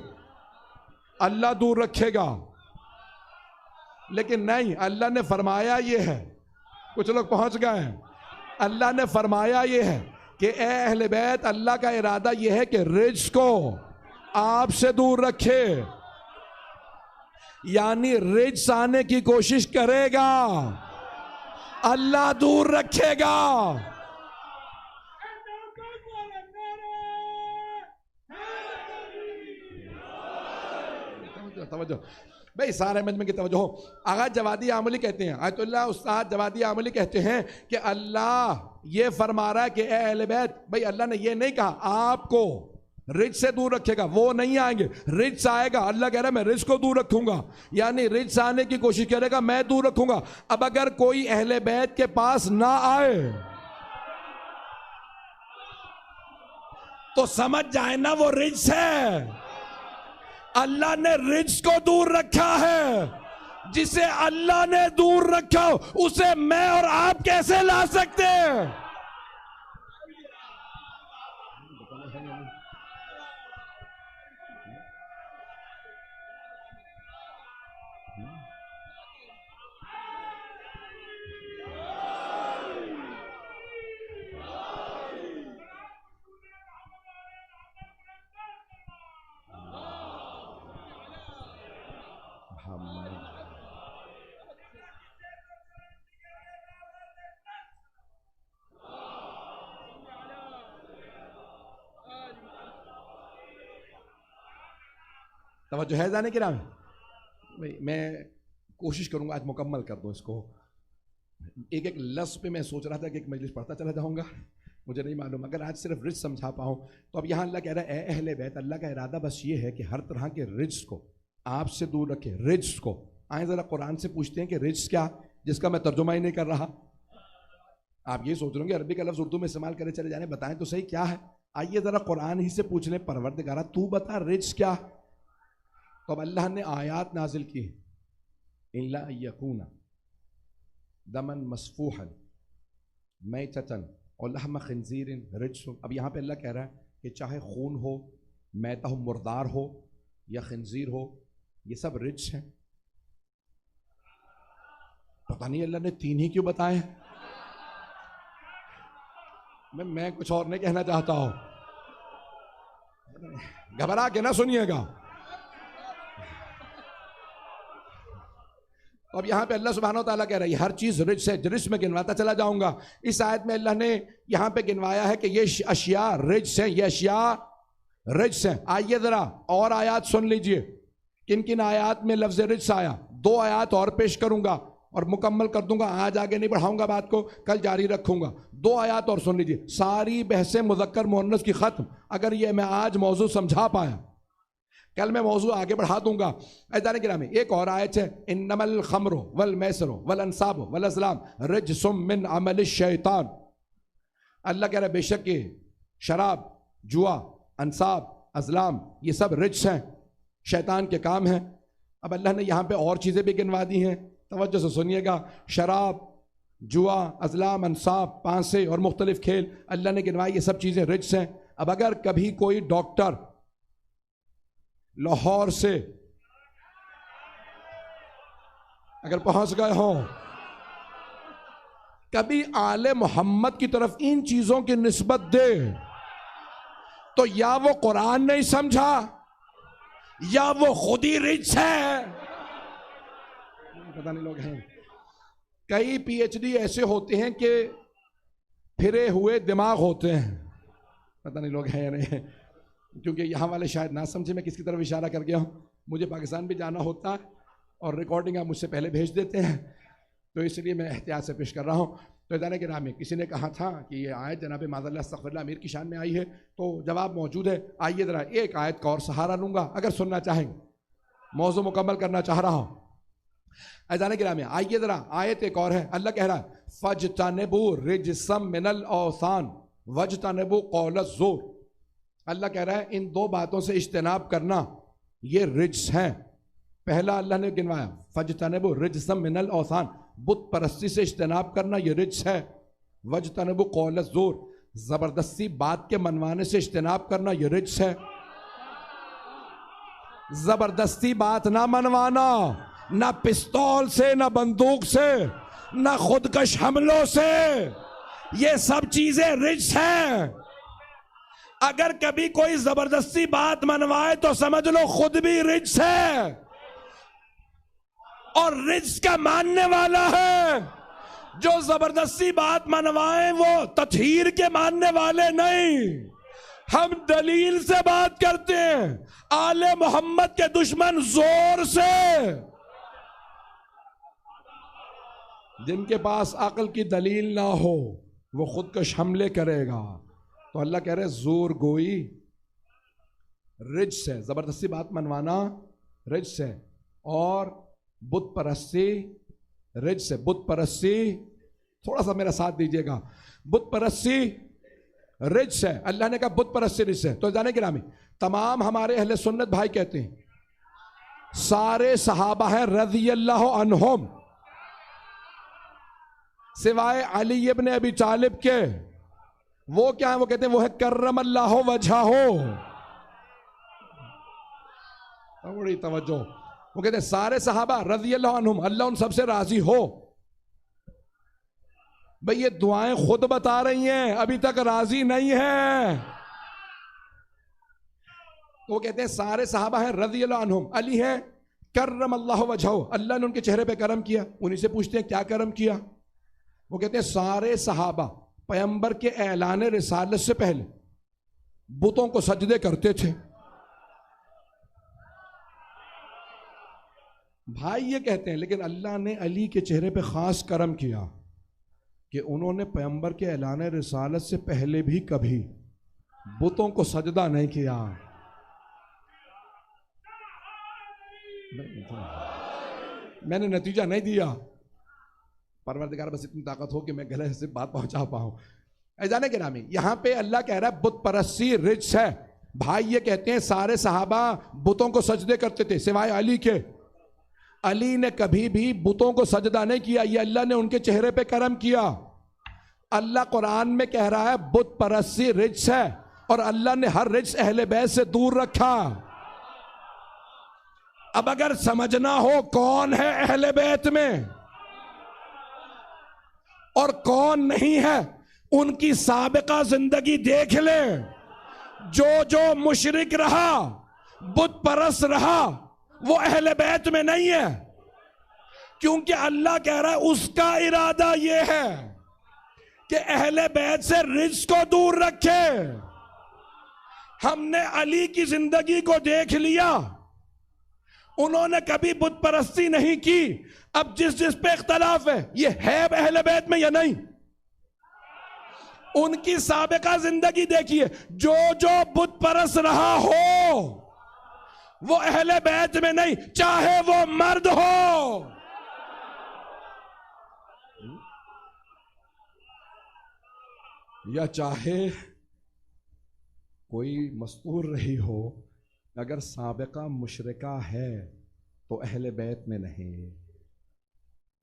A: اللہ دور رکھے گا۔ لیکن نہیں، اللہ نے فرمایا یہ ہے، کچھ لوگ پہنچ گئے ہیں، اللہ نے فرمایا یہ ہے کہ اے اہل بیت، اللہ کا ارادہ یہ ہے کہ رزق کو آپ سے دور رکھے، یعنی رزق آنے کی کوشش کرے گا، اللہ دور رکھے گا۔ توجہ بھئی، سارے مجمع کی توجہ ہو۔ آغا جوادی عاملی کہتے ہیں، آیت اللہ استاد جوادی عاملی کہتے ہیں کہ اللہ یہ فرما رہا ہے کہ اے اہل بیت، بھئی اللہ نے یہ نہیں کہا آپ کو رزق سے دور رکھے گا، وہ نہیں آئیں گے، رزق آئے گا، اللہ کہہ رہا ہے میں رزق کو دور رکھوں گا، یعنی رزق آنے کی کوشش کرے گا، میں دور رکھوں گا۔ اب اگر کوئی اہل بیت کے پاس نہ آئے تو سمجھ جائے نا وہ رزق ہے، اللہ نے رزق کو دور رکھا ہے، جسے اللہ نے دور رکھا اسے میں اور آپ کیسے لا سکتے ہیں؟ توجہ ہے جانے کی نام ہے؟ میں کوشش کروں گا آج مکمل کر دوں اس کو۔ ایک ایک لفظ پہ میں سوچ رہا تھا کہ ایک مجلس پڑھتا چلا جاؤں گا، مجھے نہیں معلوم، اگر آج صرف رزق سمجھا پاؤں تو اب یہاں اللہ کہہ رہا ہے اے اہل بیت، اللہ کا ارادہ بس یہ ہے کہ ہر طرح کے رزق کو آپ سے دور رکھے، رزق کو آئیں ذرا قرآن سے پوچھتے ہیں کہ رجس کیا، جس کا میں ترجمہ ہی نہیں کر رہا. آپ یہ سوچ رہے ہوں گے عربی کا لفظ اردو میں استعمال کرے چلے جانے، بتائیں تو صحیح کیا ہے. آئیے ذرا قرآن ہی سے پوچھ لیں، پروردگارہ تو بتا رجس کیا. تو اب اللہ نے آیات نازل کی، الا ان یکون دما مسفوحا میتۃ ولحم خنزیر رجس. اب یہاں پہ اللہ کہہ رہا ہے کہ چاہے خون ہو، میتہ ہو، مردار ہو، یا خنزیر ہو، یہ سب رجس ہیں. پتہ نہیں اللہ نے تین ہی کیوں بتائے ہیں. میں کچھ اور نہیں کہنا چاہتا ہوں، گھبرا کے نہ سنیے گا. اب یہاں پہ اللہ سبحانہ و تعالیٰ کہہ رہا ہے ہر چیز رجس ہے. رجس میں گنواتا چلا جاؤں گا. اس آیت میں اللہ نے یہاں پہ گنوایا ہے کہ یہ اشیاء رجس ہیں، یہ اشیاء رجس ہیں. آئیے ذرا اور آیات سن لیجئے کن کن آیات میں لفظ رجس آیا. 2 آیات اور پیش کروں گا اور مکمل کر دوں گا. آج آگے نہیں بڑھاؤں گا بات کو، کل جاری رکھوں گا. 2 آیات اور سن لیجئے. ساری بحثیں مذکر مؤنث کی ختم. اگر یہ میں آج موضوع سمجھا پایا، کل میں موضوع آگے بڑھا دوں گا. عزیزان گرامی ایک اور آیت ہے، انما الخمر والمیسر والانصاب والازلام رجس من عمل الشیطان. اللہ کہہ رہا ہے بے شک یہ شراب، جوا، انصاب، ازلام یہ سب رجس ہیں، شیطان کے کام ہیں. اب اللہ نے یہاں پہ اور چیزیں بھی گنوا دی ہیں، توجہ سے سنیے گا. شراب، جوا، ازلام، انصاب، پانسے اور مختلف کھیل اللہ نے گنوائی، یہ سب چیزیں رجس ہیں. اب اگر کبھی کوئی ڈاکٹر لاہور سے اگر پہنچ گئے ہوں، کبھی آل محمد کی طرف ان چیزوں کی نسبت دے تو یا وہ قرآن نہیں سمجھا یا وہ خود ہی رجس ہے. پتہ نہیں لوگ ہیں. کئی پی ایچ ڈی ایسے ہوتے ہیں کہ پھرے ہوئے دماغ ہوتے ہیں. پتہ نہیں لوگ ہیں یا نہیں ہیں، کیونکہ یہاں والے شاید نہ سمجھے میں کس کی طرف اشارہ کر گیا ہوں. مجھے پاکستان بھی جانا ہوتا ہے اور ریکارڈنگ آپ مجھ سے پہلے بھیج دیتے ہیں، تو اس لیے میں احتیاط سے پیش کر رہا ہوں. تو ادارے کے نام میں کسی نے کہا تھا کہ یہ آیت جناب معاذ اللہ استغفر اللہ امیر کی شان میں آئی ہے، تو جواب موجود ہے. آئیے ذرا ایک آیت کا اور سہارا لوں گا اگر سننا چاہیں گے. موضوع مکمل کرنا چاہ رہا ہوں. اذان کے نام آئیے ذرا آیت ایک اور ہے. اللہ کہہ رہا ہے فَاجْتَنِبُوا رِجْسًا مِنَ الْأَوْثَانِ وَاجْتَنِبُوا قَوْلَ الزُّورِ. اللہ کہہ رہا ہے ان 2 باتوں سے اجتناب کرنا یہ رجس ہیں. پہلا اللہ نے گنوایا فَاجْتَنِبُوا رِجْسًا مِنَ الْأَوْثَانِ، بت پرستی سے اجتناب کرنا یہ رجس ہے. وَاجْتَنِبُوا قَوْلَ الزُّورِ، زبردستی بات کے منوانے سے اجتناب کرنا یہ رجس ہے. زبردستی بات نہ منوانا، نہ پستول سے، نہ بندوق سے، نہ خودکش حملوں سے، یہ سب چیزیں رجس ہیں. اگر کبھی کوئی زبردستی بات منوائے تو سمجھ لو خود بھی رجس ہے، اور رجس کا ماننے والا ہے. جو زبردستی بات منوائے وہ تطہیر کے ماننے والے نہیں. ہم دلیل سے بات کرتے ہیں. آل محمد کے دشمن زور سے، جن کے پاس عقل کی دلیل نہ ہو وہ خودکش حملے کرے گا. تو اللہ کہہ رہے زور گوئی رجس ہے، زبردستی بات منوانا رجس ہے، اور بت پرستی رجس ہے. بت پرستی، تھوڑا سا میرا ساتھ دیجئے گا، بت پرستی رجس ہے. اللہ نے کہا بت پرستی رجس ہے. تو جانے گرامی تمام ہمارے اہل سنت بھائی کہتے ہیں سارے صحابہ ہیں رضی اللہ عنہم سوائے علی ابن ابی طالب کے. وہ کیا ہیں؟ وہ کہتے ہیں وہ ہے کرم اللہ وجہہ. بڑی توجہ. وہ کہتے ہیں سارے صحابہ رضی اللہ عنہم، اللہ ان سب سے راضی ہو. بھئی یہ دعائیں خود بتا رہی ہیں، ابھی تک راضی نہیں ہیں. وہ کہتے ہیں سارے صحابہ ہیں رضی اللہ عنہم، علی ہیں کرم اللہ وجہہ، اللہ نے ان کے چہرے پہ کرم کیا. انہی سے پوچھتے ہیں کیا کرم کیا؟ وہ کہتے ہیں سارے صحابہ پیغمبر کے اعلان رسالت سے پہلے بتوں کو سجدے کرتے تھے. بھائی یہ کہتے ہیں لیکن اللہ نے علی کے چہرے پہ خاص کرم کیا کہ انہوں نے پیغمبر کے اعلان رسالت سے پہلے بھی کبھی بتوں کو سجدہ نہیں کیا. میں نے نتیجہ نہیں دیا. پروردگار بس اتنی طاقت ہو کہ میں گلے سے بات پہنچا پاؤں. عزیزان گرامی, یہاں پہ اللہ کہہ رہا ہے بت پرستی رجس ہے. بھائی یہ کہتے ہیں سارے صحابہ بتوں کو سجدے کرتے تھے سوائے علی کے. علی نے کبھی بھی بتوں کو سجدہ نہیں کیا, یہ اللہ نے ان کے چہرے پہ کرم کیا. اللہ قرآن میں کہہ رہا ہے بت پرستی رجس ہے, اور اللہ نے ہر رجس اہل بیت سے دور رکھا. اب اگر سمجھنا ہو کون ہے اہل بیت میں اور کون نہیں ہے, ان کی سابقہ زندگی دیکھ لیں. جو مشرک رہا, بت پرست رہا, وہ اہل بیت میں نہیں ہے, کیونکہ اللہ کہہ رہا ہے اس کا ارادہ یہ ہے کہ اہل بیت سے رجس کو دور رکھے. ہم نے علی کی زندگی کو دیکھ لیا, انہوں نے کبھی بت پرستی نہیں کی. اب جس پہ اختلاف ہے, یہ ہے اہل بیت میں یا نہیں, ان کی سابقہ زندگی دیکھیے. جو بت پرست رہا ہو وہ اہل بیت میں نہیں, چاہے وہ مرد ہو. یا چاہے کوئی مستور رہی ہو, اگر سابقہ مشرکہ ہے تو اہل بیت میں نہیں.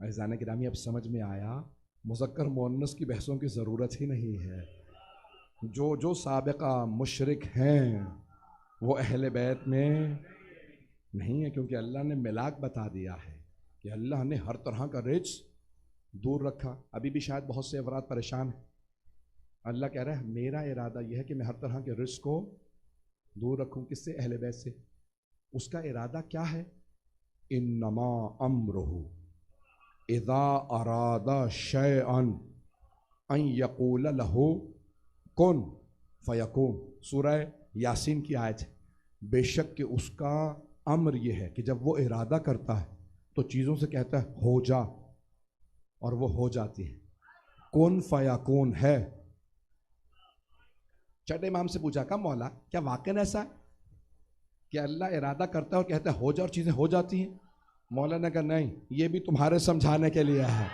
A: عزیزان گرامی, اب سمجھ میں آیا, مذکر مؤنث کی بحثوں کی ضرورت ہی نہیں ہے. جو سابقہ مشرک ہیں وہ اہل بیت میں نہیں ہے, کیونکہ اللہ نے ملاک بتا دیا ہے کہ اللہ نے ہر طرح کا رجس دور رکھا. ابھی بھی شاید بہت سے افراد پریشان ہیں. اللہ کہہ رہا ہے میرا ارادہ یہ ہے کہ میں ہر طرح کے رجس کو دور رکھوں. کس سے؟ اہل بیت سے. اس کا ارادہ کیا ہے؟ انما امرہ اذا اراد شیئا ان یقول لہ کن فیکون. سورہ یاسین کی آیت ہے. بے شک کہ اس کا امر یہ ہے کہ جب وہ ارادہ کرتا ہے تو چیزوں سے کہتا ہے ہو جا, اور وہ ہو جاتی ہے. کن فیکون ہے. چھٹے امام سے پوچھا کہ مولا کیا واقعاً ایسا ہے کہ اللہ ارادہ کرتا ہے اور کہتا ہے ہو جا اور چیزیں ہو جاتی ہیں؟ مولا نے کہا نہیں, یہ بھی تمہارے سمجھانے کے لیے ہے.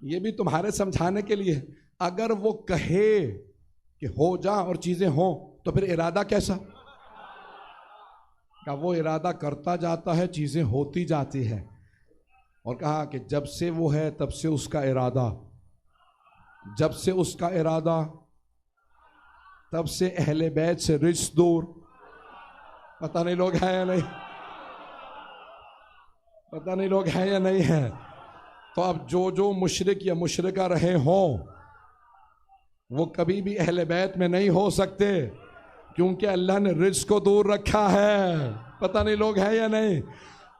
A: یہ بھی تمہارے سمجھانے کے لیے. اگر وہ کہے کہ ہو جا اور چیزیں ہوں تو پھر ارادہ کیسا؟ کہ وہ ارادہ کرتا جاتا ہے, چیزیں ہوتی جاتی ہیں. اور کہا کہ جب سے وہ ہے تب سے اس کا ارادہ, جب سے اس کا ارادہ تب سے اہل بیت سے رجس دور. پتہ نہیں لوگ ہیں یا نہیں, پتہ نہیں لوگ ہیں یا نہیں ہیں. تو اب جو مشرک یا مشرکہ رہے ہوں وہ کبھی بھی اہل بیت میں نہیں ہو سکتے, کیونکہ اللہ نے رجس کو دور رکھا ہے. پتہ نہیں لوگ ہیں یا نہیں.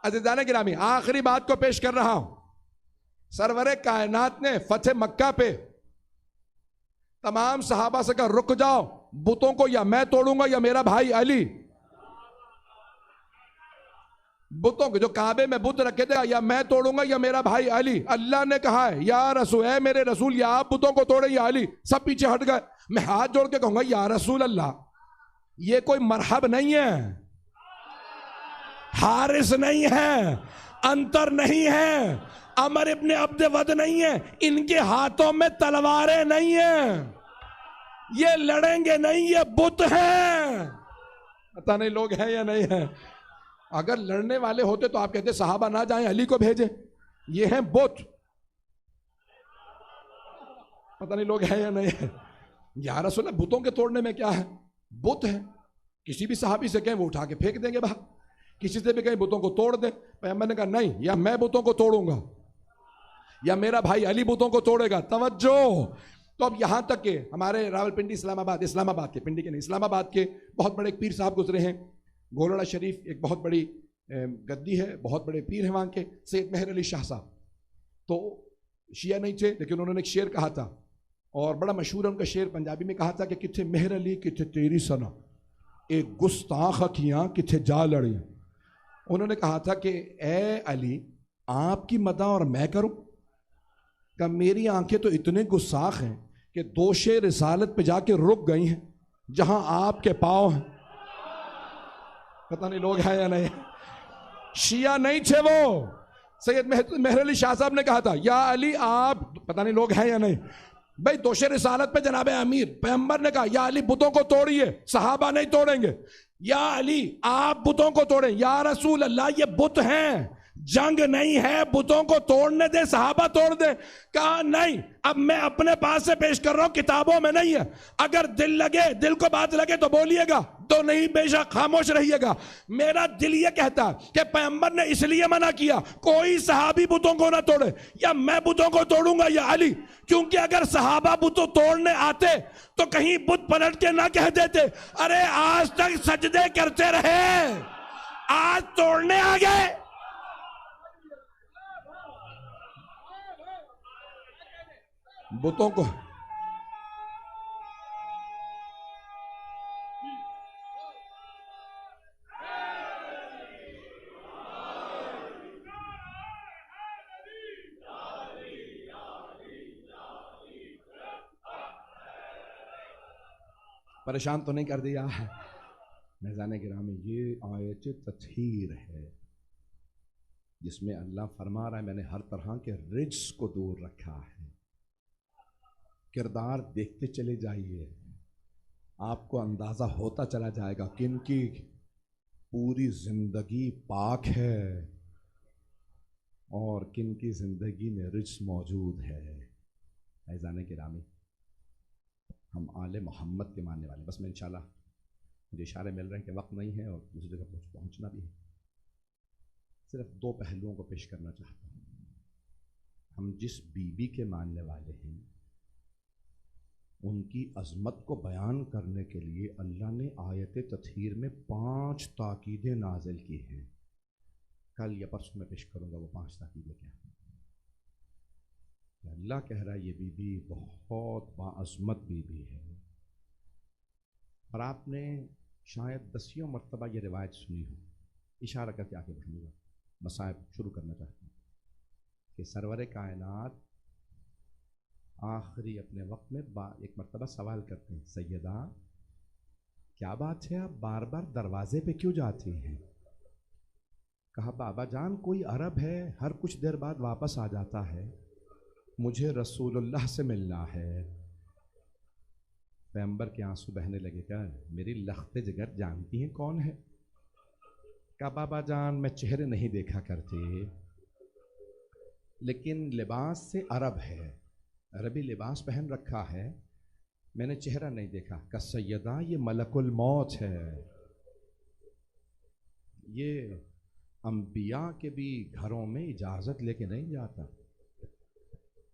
A: عزیزان گرامی, آخری بات کو پیش کر رہا ہوں. سرور کائنات نے فتح مکہ پہ تمام صحابہ سے کہا رک جاؤ, بتوں کو یا میں توڑوں گا یا میرا بھائی علی. بتوں کو جو کعبے میں بت رکھے تھے, یا میں توڑوں گا یا میرا بھائی علی. اللہ نے کہا ہے یا رسول, اے میرے رسول, یا آپ بتوں کو توڑے یا علی. سب پیچھے ہٹ گئے. میں ہاتھ جوڑ کے کہوں گا یا رسول اللہ, یہ کوئی مرحب نہیں ہے, حارث نہیں ہے, انتر نہیں ہے, عمر ابن عبد ود نہیں ہے, ان کے ہاتھوں میں تلواریں نہیں ہیں, یہ لڑیں گے نہیں, یہ بت ہیں. پتہ نہیں لوگ ہیں یا نہیں ہیں. اگر لڑنے والے ہوتے تو آپ کہتے صحابہ نہ جائیں, علی کو بھیجیں. یہ ہیں بت. پتہ نہیں لوگ ہیں یا نہیں ہیں. یا رسول اللہ, بتوں کے توڑنے میں کیا ہے؟ بت ہے. کسی بھی صحابی سے کہیں وہ اٹھا کے پھینک دیں گے باہر. کسی سے بھی کہیں بتوں کو توڑ دیں. پیغمبر نے کہا نہیں, یا میں بتوں کو توڑوں گا یا میرا بھائی علی بتوں کو توڑے گا. توجہ. تو اب یہاں تک کہ ہمارے راولپنڈی اسلام آباد کے پنڈی کے نہیں, اسلام آباد کے بہت بڑے ایک پیر صاحب گزرے ہیں. گولڑا شریف ایک بہت بڑی گدی ہے, بہت بڑے پیر ہیں وہاں کے, سید مہر علی شاہ صاحب. تو شیعہ نہیں تھے, لیکن انہوں نے ایک شعر کہا تھا, اور بڑا مشہور ہے ان کا شعر. پنجابی میں کہا تھا کہ کتھے مہر علی کتھے تیری سنا, ایک گستاخ اکھیاں کتھے جا لڑیاں. انہوں نے کہا تھا کہ اے علی, آپ کی مدح اور میں کروں؟ کہ میری آنکھیں تو اتنے گستاخ ہیں کہ دوشے رسالت پہ جا کے رک گئی ہیں جہاں آپ کے پاؤں ہیں. پتہ نہیں لوگ ہیں یا نہیں. شیعہ نہیں تھے وہ. سید مہر علی شاہ صاحب نے کہا تھا یا علی آپ, پتہ نہیں لوگ ہیں یا نہیں بھائی, دوش رسالت پہ جناب امیر پیغمبر نے کہا یا علی بتوں کو توڑیے, صحابہ نہیں توڑیں گے. یا علی آپ بتوں کو توڑیں. یا رسول اللہ یہ بت ہیں, جنگ نہیں ہے, بتوں کو توڑنے دے, صحابہ توڑ دے. کہا نہیں, اب میں اپنے پاس سے پیش کر رہا ہوں, کتابوں میں نہیں ہے. اگر دل لگے, دل کو بات لگے تو بولیے گا, تو نہیں بے شک خاموش رہیے گا. میرا دل یہ کہتا ہے کہ پیغمبر نے اس لیے منع کیا کوئی صحابی بتوں کو نہ توڑے. یا میں بتوں کو توڑوں گا یا علی, کیونکہ اگر صحابہ بتوں توڑنے آتے تو کہیں بت پلٹ کے نہ کہہ دیتے ارے آج تک سجدے کرتے رہے, آج توڑنے آ گئے. بتوں کو پریشان تو نہیں کر دیا میزان گرامی. یہ آیت تطہیر ہے جس میں اللہ فرما رہا ہے میں نے ہر طرح کے رجس کو دور رکھا ہے. کردار دیکھتے چلے جائیے, آپ کو اندازہ ہوتا چلا جائے گا کن کی پوری زندگی پاک ہے اور کن کی زندگی میں رجس موجود ہے. میزان گرامی, ہم آل محمد کے ماننے والے. بس میں انشاءاللہ, مجھے اشارے مل رہے ہیں کہ وقت نہیں ہے اور دوسری جگہ پہنچنا بھی ہے. صرف دو پہلوؤں کو پیش کرنا چاہتا ہوں. ہم جس بی بی کے ماننے والے ہیں ان کی عظمت کو بیان کرنے کے لیے اللہ نے آیت تطہیر میں 5 تاکیدیں نازل کی ہیں. کل یا پرسوں میں پیش کروں گا وہ 5 تاکیدیں کیا ہیں. اللہ کہہ رہا ہے یہ بی بی بہت باعظمت بی بی ہے. اور آپ نے شاید 10 مرتبہ یہ روایت سنی ہو. اشارہ کر کے آگے بڑھوں گا, مصائب شروع کرنا چاہتا ہوں کہ سرور کائنات آخری اپنے وقت میں ایک مرتبہ سوال کرتے ہیں سیدہ کیا بات ہے آپ بار بار دروازے پہ کیوں جاتی ہیں؟ کہا بابا جان کوئی عرب ہے ہر کچھ دیر بعد واپس آ جاتا ہے, مجھے رسول اللہ سے ملنا ہے. پیغمبر کے آنسو بہنے لگے. کیا میری لخت جگر جانتی ہیں کون ہے؟ کہا بابا جان میں چہرے نہیں دیکھا کرتے لیکن لباس سے عرب ہے, عربی لباس پہن رکھا ہے, میں نے چہرہ نہیں دیکھا. کہ سیدہ یہ ملک الموت ہے, یہ انبیاء کے بھی گھروں میں اجازت لے کے نہیں جاتا,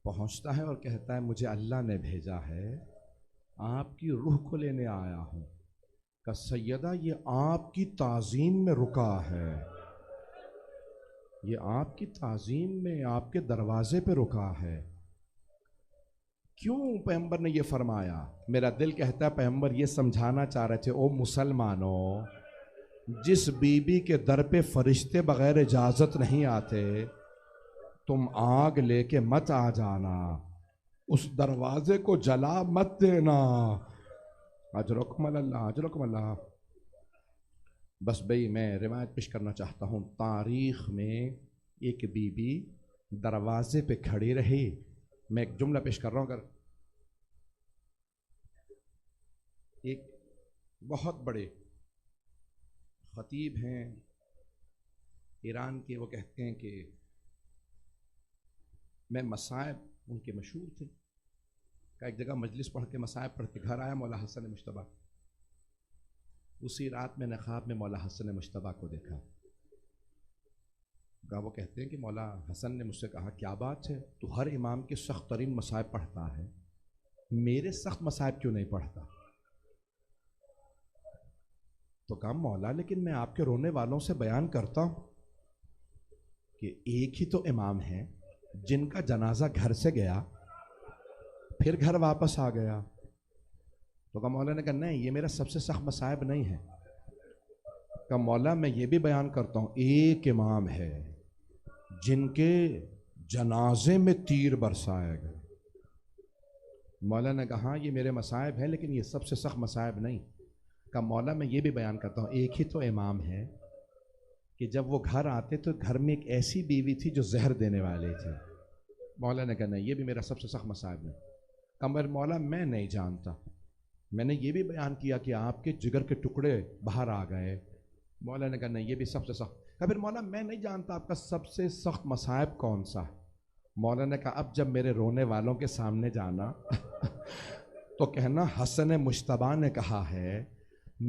A: پہنچتا ہے اور کہتا ہے مجھے اللہ نے بھیجا ہے, آپ کی روح کو لینے آیا ہوں. کہ سیدہ یہ آپ کی تعظیم میں رکا ہے, یہ آپ کی تعظیم میں آپ کے دروازے پہ رکا ہے. کیوں پیغمبر نے یہ فرمایا؟ میرا دل کہتا ہے پیغمبر یہ سمجھانا چاہ رہے تھے او مسلمانوں, جس بی بی کے در پہ فرشتے بغیر اجازت نہیں آتے تم آگ لے کے مت آ جانا, اس دروازے کو جلا مت دینا. اجرکم اللہ, اجرکم اللہ. بس بھئی میں روایت پیش کرنا چاہتا ہوں. تاریخ میں ایک بی بی دروازے پہ کھڑی رہی. میں ایک جملہ پیش کر رہا ہوں. اگر ایک بہت بڑے خطیب ہیں ایران کے, وہ کہتے ہیں کہ میں مصائب ان کے مشہور تھے. کہ ایک جگہ مجلس پڑھ کے مصائب پڑھ کے گھر آیا مولا حسن مجتبیٰ. اسی رات میں نے خواب میں مولا حسن مجتبیٰ کو دیکھا. وہ کہتے ہیں کہ مولا حسن نے مجھ سے کہا کیا بات ہے, تو ہر امام کے سخت ترین مصائب پڑھتا ہے, میرے سخت مصائب کیوں نہیں پڑھتا؟ تو کہا مولا لیکن میں آپ کے رونے والوں سے بیان کرتا ہوں کہ ایک ہی تو امام ہے جن کا جنازہ گھر سے گیا پھر گھر واپس آ گیا. تو کہا مولا نے کہا نہیں یہ میرا سب سے سخت مصائب نہیں ہے. کہا مولا میں یہ بھی بیان کرتا ہوں ایک امام ہے جن کے جنازے میں تیر برسائے گئے. مولا نے کہا یہ میرے مصائب ہیں لیکن یہ سب سے سخت مصائب نہیں. کہ مولا میں یہ بھی بیان کرتا ہوں، ایک ہی تو امام ہے کہ جب وہ گھر آتے تو گھر میں ایک ایسی بیوی تھی جو زہر دینے والی تھی۔ مولا نے کہا نہیں، یہ بھی میرا سب سے سخت مصائب ہے۔ کہا مولا میں نہیں جانتا، میں نے یہ بھی بیان کیا کہ آپ کے جگر کے ٹکڑے باہر آ گئے۔ مولا نے کہا نہیں، یہ بھی سب سے سخت۔ کہا پھر مولا میں نہیں جانتا آپ کا سب سے سخت مصائب کون سا۔ مولا نے کہا اب جب میرے رونے والوں کے سامنے جانا تو کہنا حسن مجتبیٰ نے کہا ہے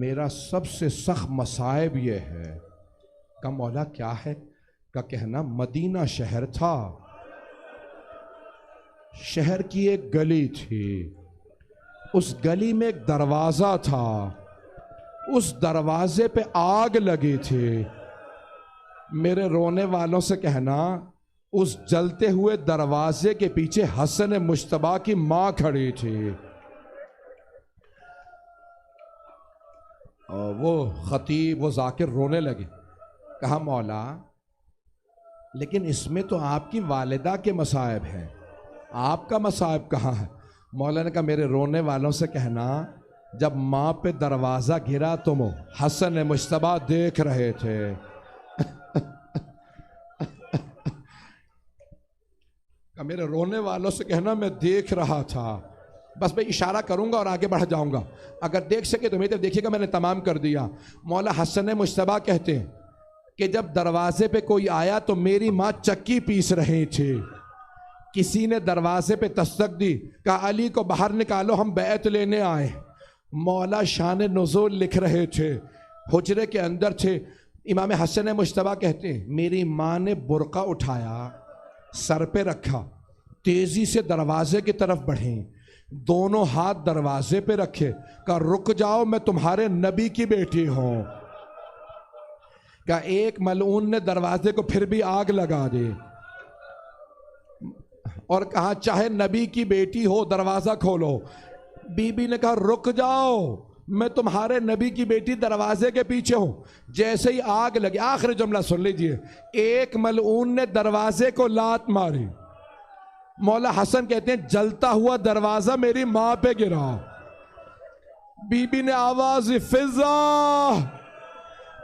A: میرا سب سے سخت مصائب یہ ہے۔ کہ مولا کیا ہے؟ کہ کہنا مدینہ شہر تھا، شہر کی ایک گلی تھی، اس گلی میں ایک دروازہ تھا، اس دروازے پہ آگ لگی تھی۔ میرے رونے والوں سے کہنا اس جلتے ہوئے دروازے کے پیچھے حسن مجتبیٰ کی ماں کھڑی تھی، اور وہ خطیب وہ ذاکر رونے لگے۔ کہا مولا لیکن اس میں تو آپ کی والدہ کے مصائب ہیں، آپ کا مصائب کہاں ہے؟ مولا نے کہا میرے رونے والوں سے کہنا جب ماں پہ دروازہ گرا تم حسن مجتبیٰ دیکھ رہے تھے۔ کہ میرے رونے والوں سے کہنا میں دیکھ رہا تھا، بس میں اشارہ کروں گا اور آگے بڑھ جاؤں گا، اگر دیکھ سکے تو میری طرف دیکھیے گا، میں نے تمام کر دیا۔ مولا حسن مجتبیٰ کہتے ہیں کہ جب دروازے پہ کوئی آیا تو میری ماں چکی پیس رہی تھی، کسی نے دروازے پہ دستک دی، کہا علی کو باہر نکالو ہم بیعت لینے آئے۔ مولا شان نزول لکھ رہے تھے، حجرے کے اندر تھے۔ امام حسن مجتبیٰ کہتے ہیں میری ماں نے برقع اٹھایا، سر پہ رکھا، تیزی سے دروازے کی طرف بڑھیں، دونوں ہاتھ دروازے پہ رکھے، کہا رک جاؤ میں تمہارے نبی کی بیٹی ہوں۔ کہا ایک ملعون نے دروازے کو پھر بھی آگ لگا دی اور کہا چاہے نبی کی بیٹی ہو دروازہ کھولو۔ بی بی نے کہا رک جاؤ میں تمہارے نبی کی بیٹی دروازے کے پیچھے ہوں۔ جیسے ہی آگ لگی، آخری جملہ سن لیجئے، ایک ملعون نے دروازے کو لات ماری۔ مولا حسن کہتے ہیں جلتا ہوا دروازہ میری ماں پہ گرا۔ بی بی نے آواز فضا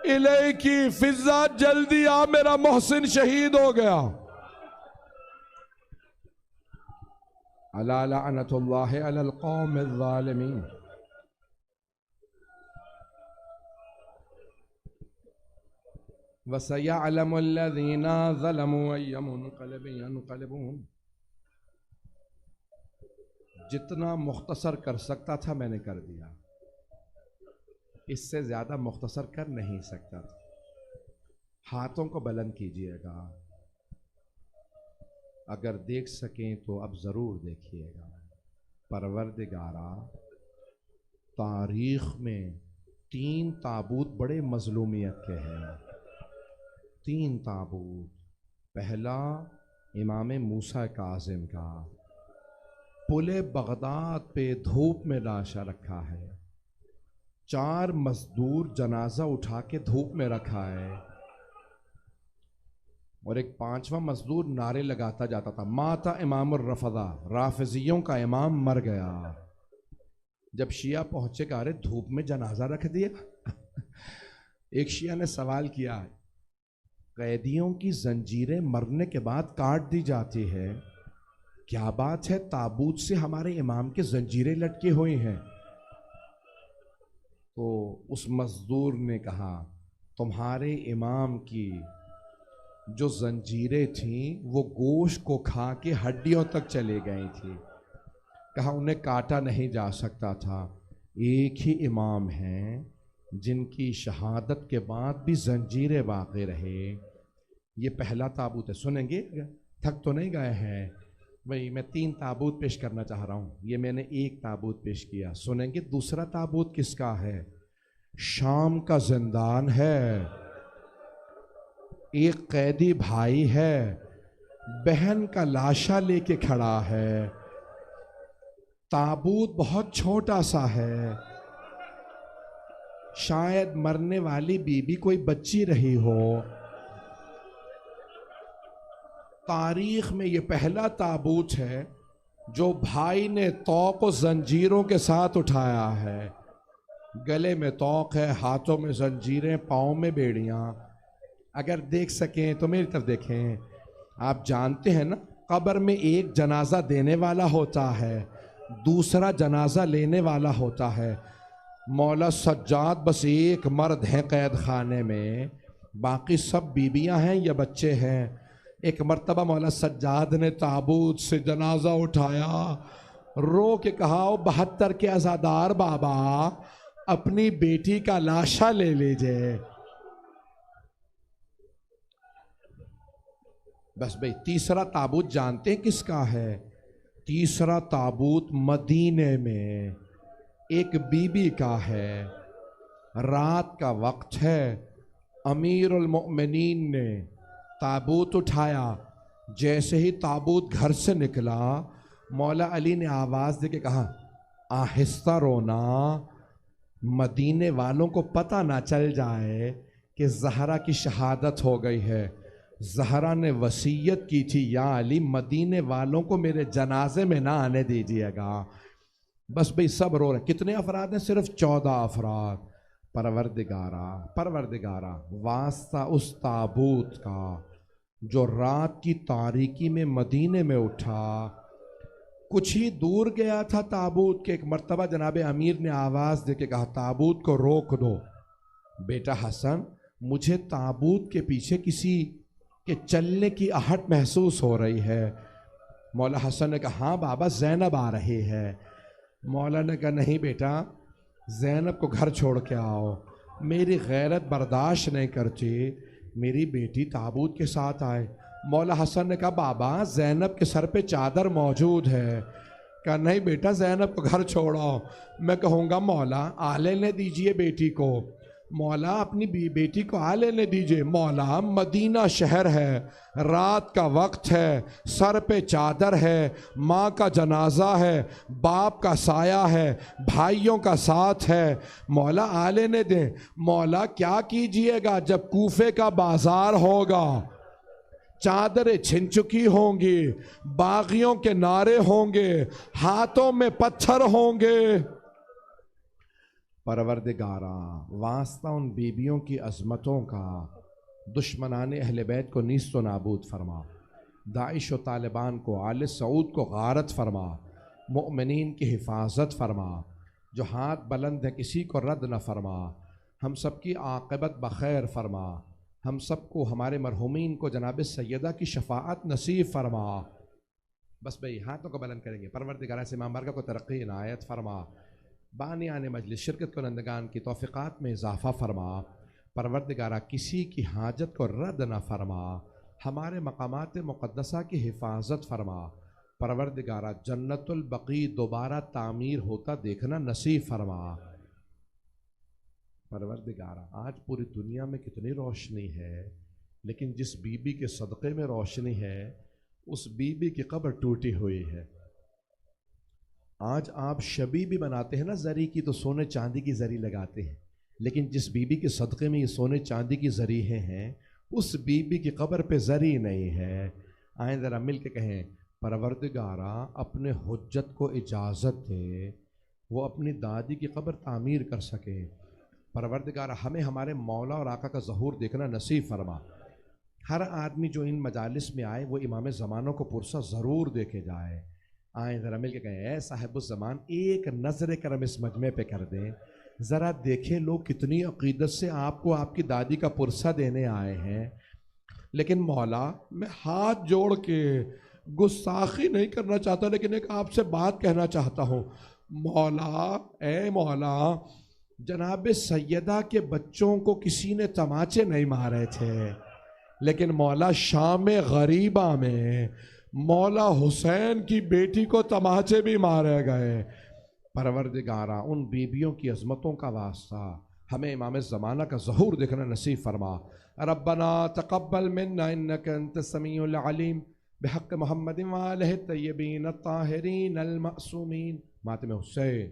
A: الیکی، فضا جلدی آ میرا محسن شہید ہو گیا۔ الا لعنت اللہ علی القوم الظالمین۔ وَسَيَعْلَمُ الَّذِينَ ظَلَمُوا أَيَّ مُنْقَلِبٍ يَنْقَلِبُونَ۔ جتنا مختصر کر سکتا تھا میں نے کر دیا، اس سے زیادہ مختصر کر نہیں سکتا تھا۔ ہاتھوں کو بلند کیجئے گا، اگر دیکھ سکیں تو اب ضرور دیکھیے گا۔ پروردگارا تاریخ میں 3 تابوت بڑے مظلومیت کے ہیں، 3 تابوت۔ پہلا امام موسیٰ کاظم کا، پل بغداد پہ دھوپ میں لاشا رکھا ہے، 4 مزدور جنازہ اٹھا کے دھوپ میں رکھا ہے، اور ایک 5واں مزدور نعرے لگاتا جاتا تھا ماتا امام الرفضہ، رافضیوں کا امام مر گیا۔ جب شیعہ پہنچے کہا رہے دھوپ میں جنازہ رکھ دیا۔ ایک شیعہ نے سوال کیا قیدیوں کی زنجیریں مرنے کے بعد کاٹ دی جاتی ہے، کیا بات ہے تابوت سے ہمارے امام کے زنجیریں لٹکی ہوئی ہیں؟ تو اس مزدور نے کہا تمہارے امام کی جو زنجیریں تھیں وہ گوشت کو کھا کے ہڈیوں تک چلے گئی تھی، کہا انہیں کاٹا نہیں جا سکتا تھا۔ ایک ہی امام ہیں جن کی شہادت کے بعد بھی زنجیریں باقی رہے۔ یہ پہلا تابوت ہے، سنیں گے؟ تھک تو نہیں گئے ہیں؟ بھئی میں 3 تابوت پیش کرنا چاہ رہا ہوں، یہ میں نے 1 تابوت پیش کیا، سنیں گے دوسرا تابوت کس کا ہے؟ شام کا زندان ہے، ایک قیدی بھائی ہے، بہن کا لاشا لے کے کھڑا ہے، تابوت بہت چھوٹا سا ہے، شاید مرنے والی بی بی کوئی بچی رہی ہو۔ تاریخ میں یہ پہلا تابوت ہے جو بھائی نے طوق و زنجیروں کے ساتھ اٹھایا ہے۔ گلے میں طوق ہے، ہاتھوں میں زنجیریں، پاؤں میں بیڑیاں. اگر دیکھ سکیں تو میری طرف دیکھیں. آپ جانتے ہیں نا قبر میں ایک جنازہ دینے والا ہوتا ہے، دوسرا جنازہ لینے والا ہوتا ہے. مولا سجاد بس ایک مرد ہیں قید خانے میں، باقی سب بیویاں ہیں یا بچے ہیں. ایک مرتبہ مولا سجاد نے تابوت سے جنازہ اٹھایا، رو کے کہا 72 کے عزادار بابا اپنی بیٹی کا لاشا لے لیجئے. بس بھئی تیسرا تابوت جانتے ہیں کس کا ہے؟ تیسرا تابوت مدینے میں ایک بی بی کا ہے. رات کا وقت ہے، امیر المؤمنین نے تابوت اٹھایا. جیسے ہی تابوت گھر سے نکلا، مولا علی نے آواز دے کے کہا آہستہ رونا، مدینے والوں کو پتہ نہ چل جائے کہ زہرا کی شہادت ہو گئی ہے. زہرا نے وصیت کی تھی یا علی مدینے والوں کو میرے جنازے میں نہ آنے دیجیے گا. بس بھئی سب رو رہے. کتنے افراد ہیں؟ صرف 14 افراد. پروردگارہ واسطہ اس تابوت کا جو رات کی تاریکی میں مدینے میں اٹھا. کچھ ہی دور گیا تھا تابوت کے. ایک مرتبہ جناب امیر نے آواز دے کے کہا تابوت کو روک دو. بیٹا حسن، مجھے تابوت کے پیچھے کسی کے چلنے کی آہٹ محسوس ہو رہی ہے. مولا حسن نے کہا ہاں بابا زینب آ رہی ہے. مولا نے کہا نہیں بیٹا، زینب کو گھر چھوڑ کے آؤ، میری غیرت برداشت نہیں کرتی میری بیٹی تابوت کے ساتھ آئے. مولا حسن نے کہا بابا زینب کے سر پہ چادر موجود ہے. کہا نہیں بیٹا زینب کو گھر چھوڑو، میں کہوں گا مولا آ لینے دیجئے بیٹی کو. مولا اپنی بیٹی کو آ لینے دیجئے. مولا مدینہ شہر ہے، رات کا وقت ہے، سر پہ چادر ہے، ماں کا جنازہ ہے، باپ کا سایہ ہے، بھائیوں کا ساتھ ہے، مولا آ لینے دیں. مولا کیا کیجئے گا جب کوفے کا بازار ہوگا، چادریں چھن چکی ہوں گی، باغیوں کے نعرے ہوں گے، ہاتھوں میں پتھر ہوں گے. پروردگارا واسطہ ان بیبیوں کی عظمتوں کا دشمنان اہل بیت کو نیست و نابود فرما، داعش و طالبان کو، آل سعود کو غارت فرما، مؤمنین کی حفاظت فرما، جو ہاتھ بلند ہے کسی کو رد نہ فرما، ہم سب کی عاقبت بخیر فرما، ہم سب کو ہمارے مرحومین کو جناب سیدہ کی شفاعت نصیب فرما. بس بھئی ہاتھوں کو بلند کریں گے. پروردگارہ سے امام بارگاہ کو ترقی عنایت فرما، بانیان مجلس شرکت کنندگان کی توفیقات میں اضافہ فرما. پروردگارہ کسی کی حاجت کو رد نہ فرما، ہمارے مقامات مقدسہ کی حفاظت فرما. پروردگارہ جنت البقیع دوبارہ تعمیر ہوتا دیکھنا نصیب فرما. پروردگارہ آج پوری دنیا میں کتنی روشنی ہے، لیکن جس بی بی کے صدقے میں روشنی ہے اس بی بی کی قبر ٹوٹی ہوئی ہے. آج آپ شبی بھی بناتے ہیں نا زری کی، تو سونے چاندی کی زری لگاتے ہیں، لیکن جس بی بی کے صدقے میں یہ سونے چاندی کی زریحیں ہیں اس بی بی کی قبر پہ زری نہیں ہے. آئیں ذرا مل کے کہیں پروردگارہ اپنے حجت کو اجازت دے وہ اپنی دادی کی قبر تعمیر کر سکے. پروردگارہ ہمیں ہمارے مولا اور آقا کا ظہور دیکھنا نصیب فرما. ہر آدمی جو ان مجالس میں آئے وہ امام زمانوں کو پرسہ ضرور دیکھے جائے. آئیں ذرا مل کے کہیں اے صاحب الزمان ایک نظر کرم اس مجمع پہ کر دیں، ذرا دیکھیں لوگ کتنی عقیدت سے آپ کو آپ کی دادی کا پرسہ دینے آئے ہیں. لیکن مولا میں ہاتھ جوڑ کے گستاخی نہیں کرنا چاہتا، لیکن ایک آپ سے بات کہنا چاہتا ہوں. مولا اے مولا، جناب سیدہ کے بچوں کو کسی نے تماچے نہیں مارے تھے، لیکن مولا شام غریبہ میں مولا حسین کی بیٹی کو تماچے بھی مارے گئے. پروردگارہ ان بیبیوں کی عظمتوں کا واسطہ ہمیں امام زمانہ کا ظہور دیکھنا نصیب فرما. ربنا تقبل منا انک انت السمیع العلیم بحق محمد وآلہ الطیبین الطاہرین المعصومین. ماتم حسین.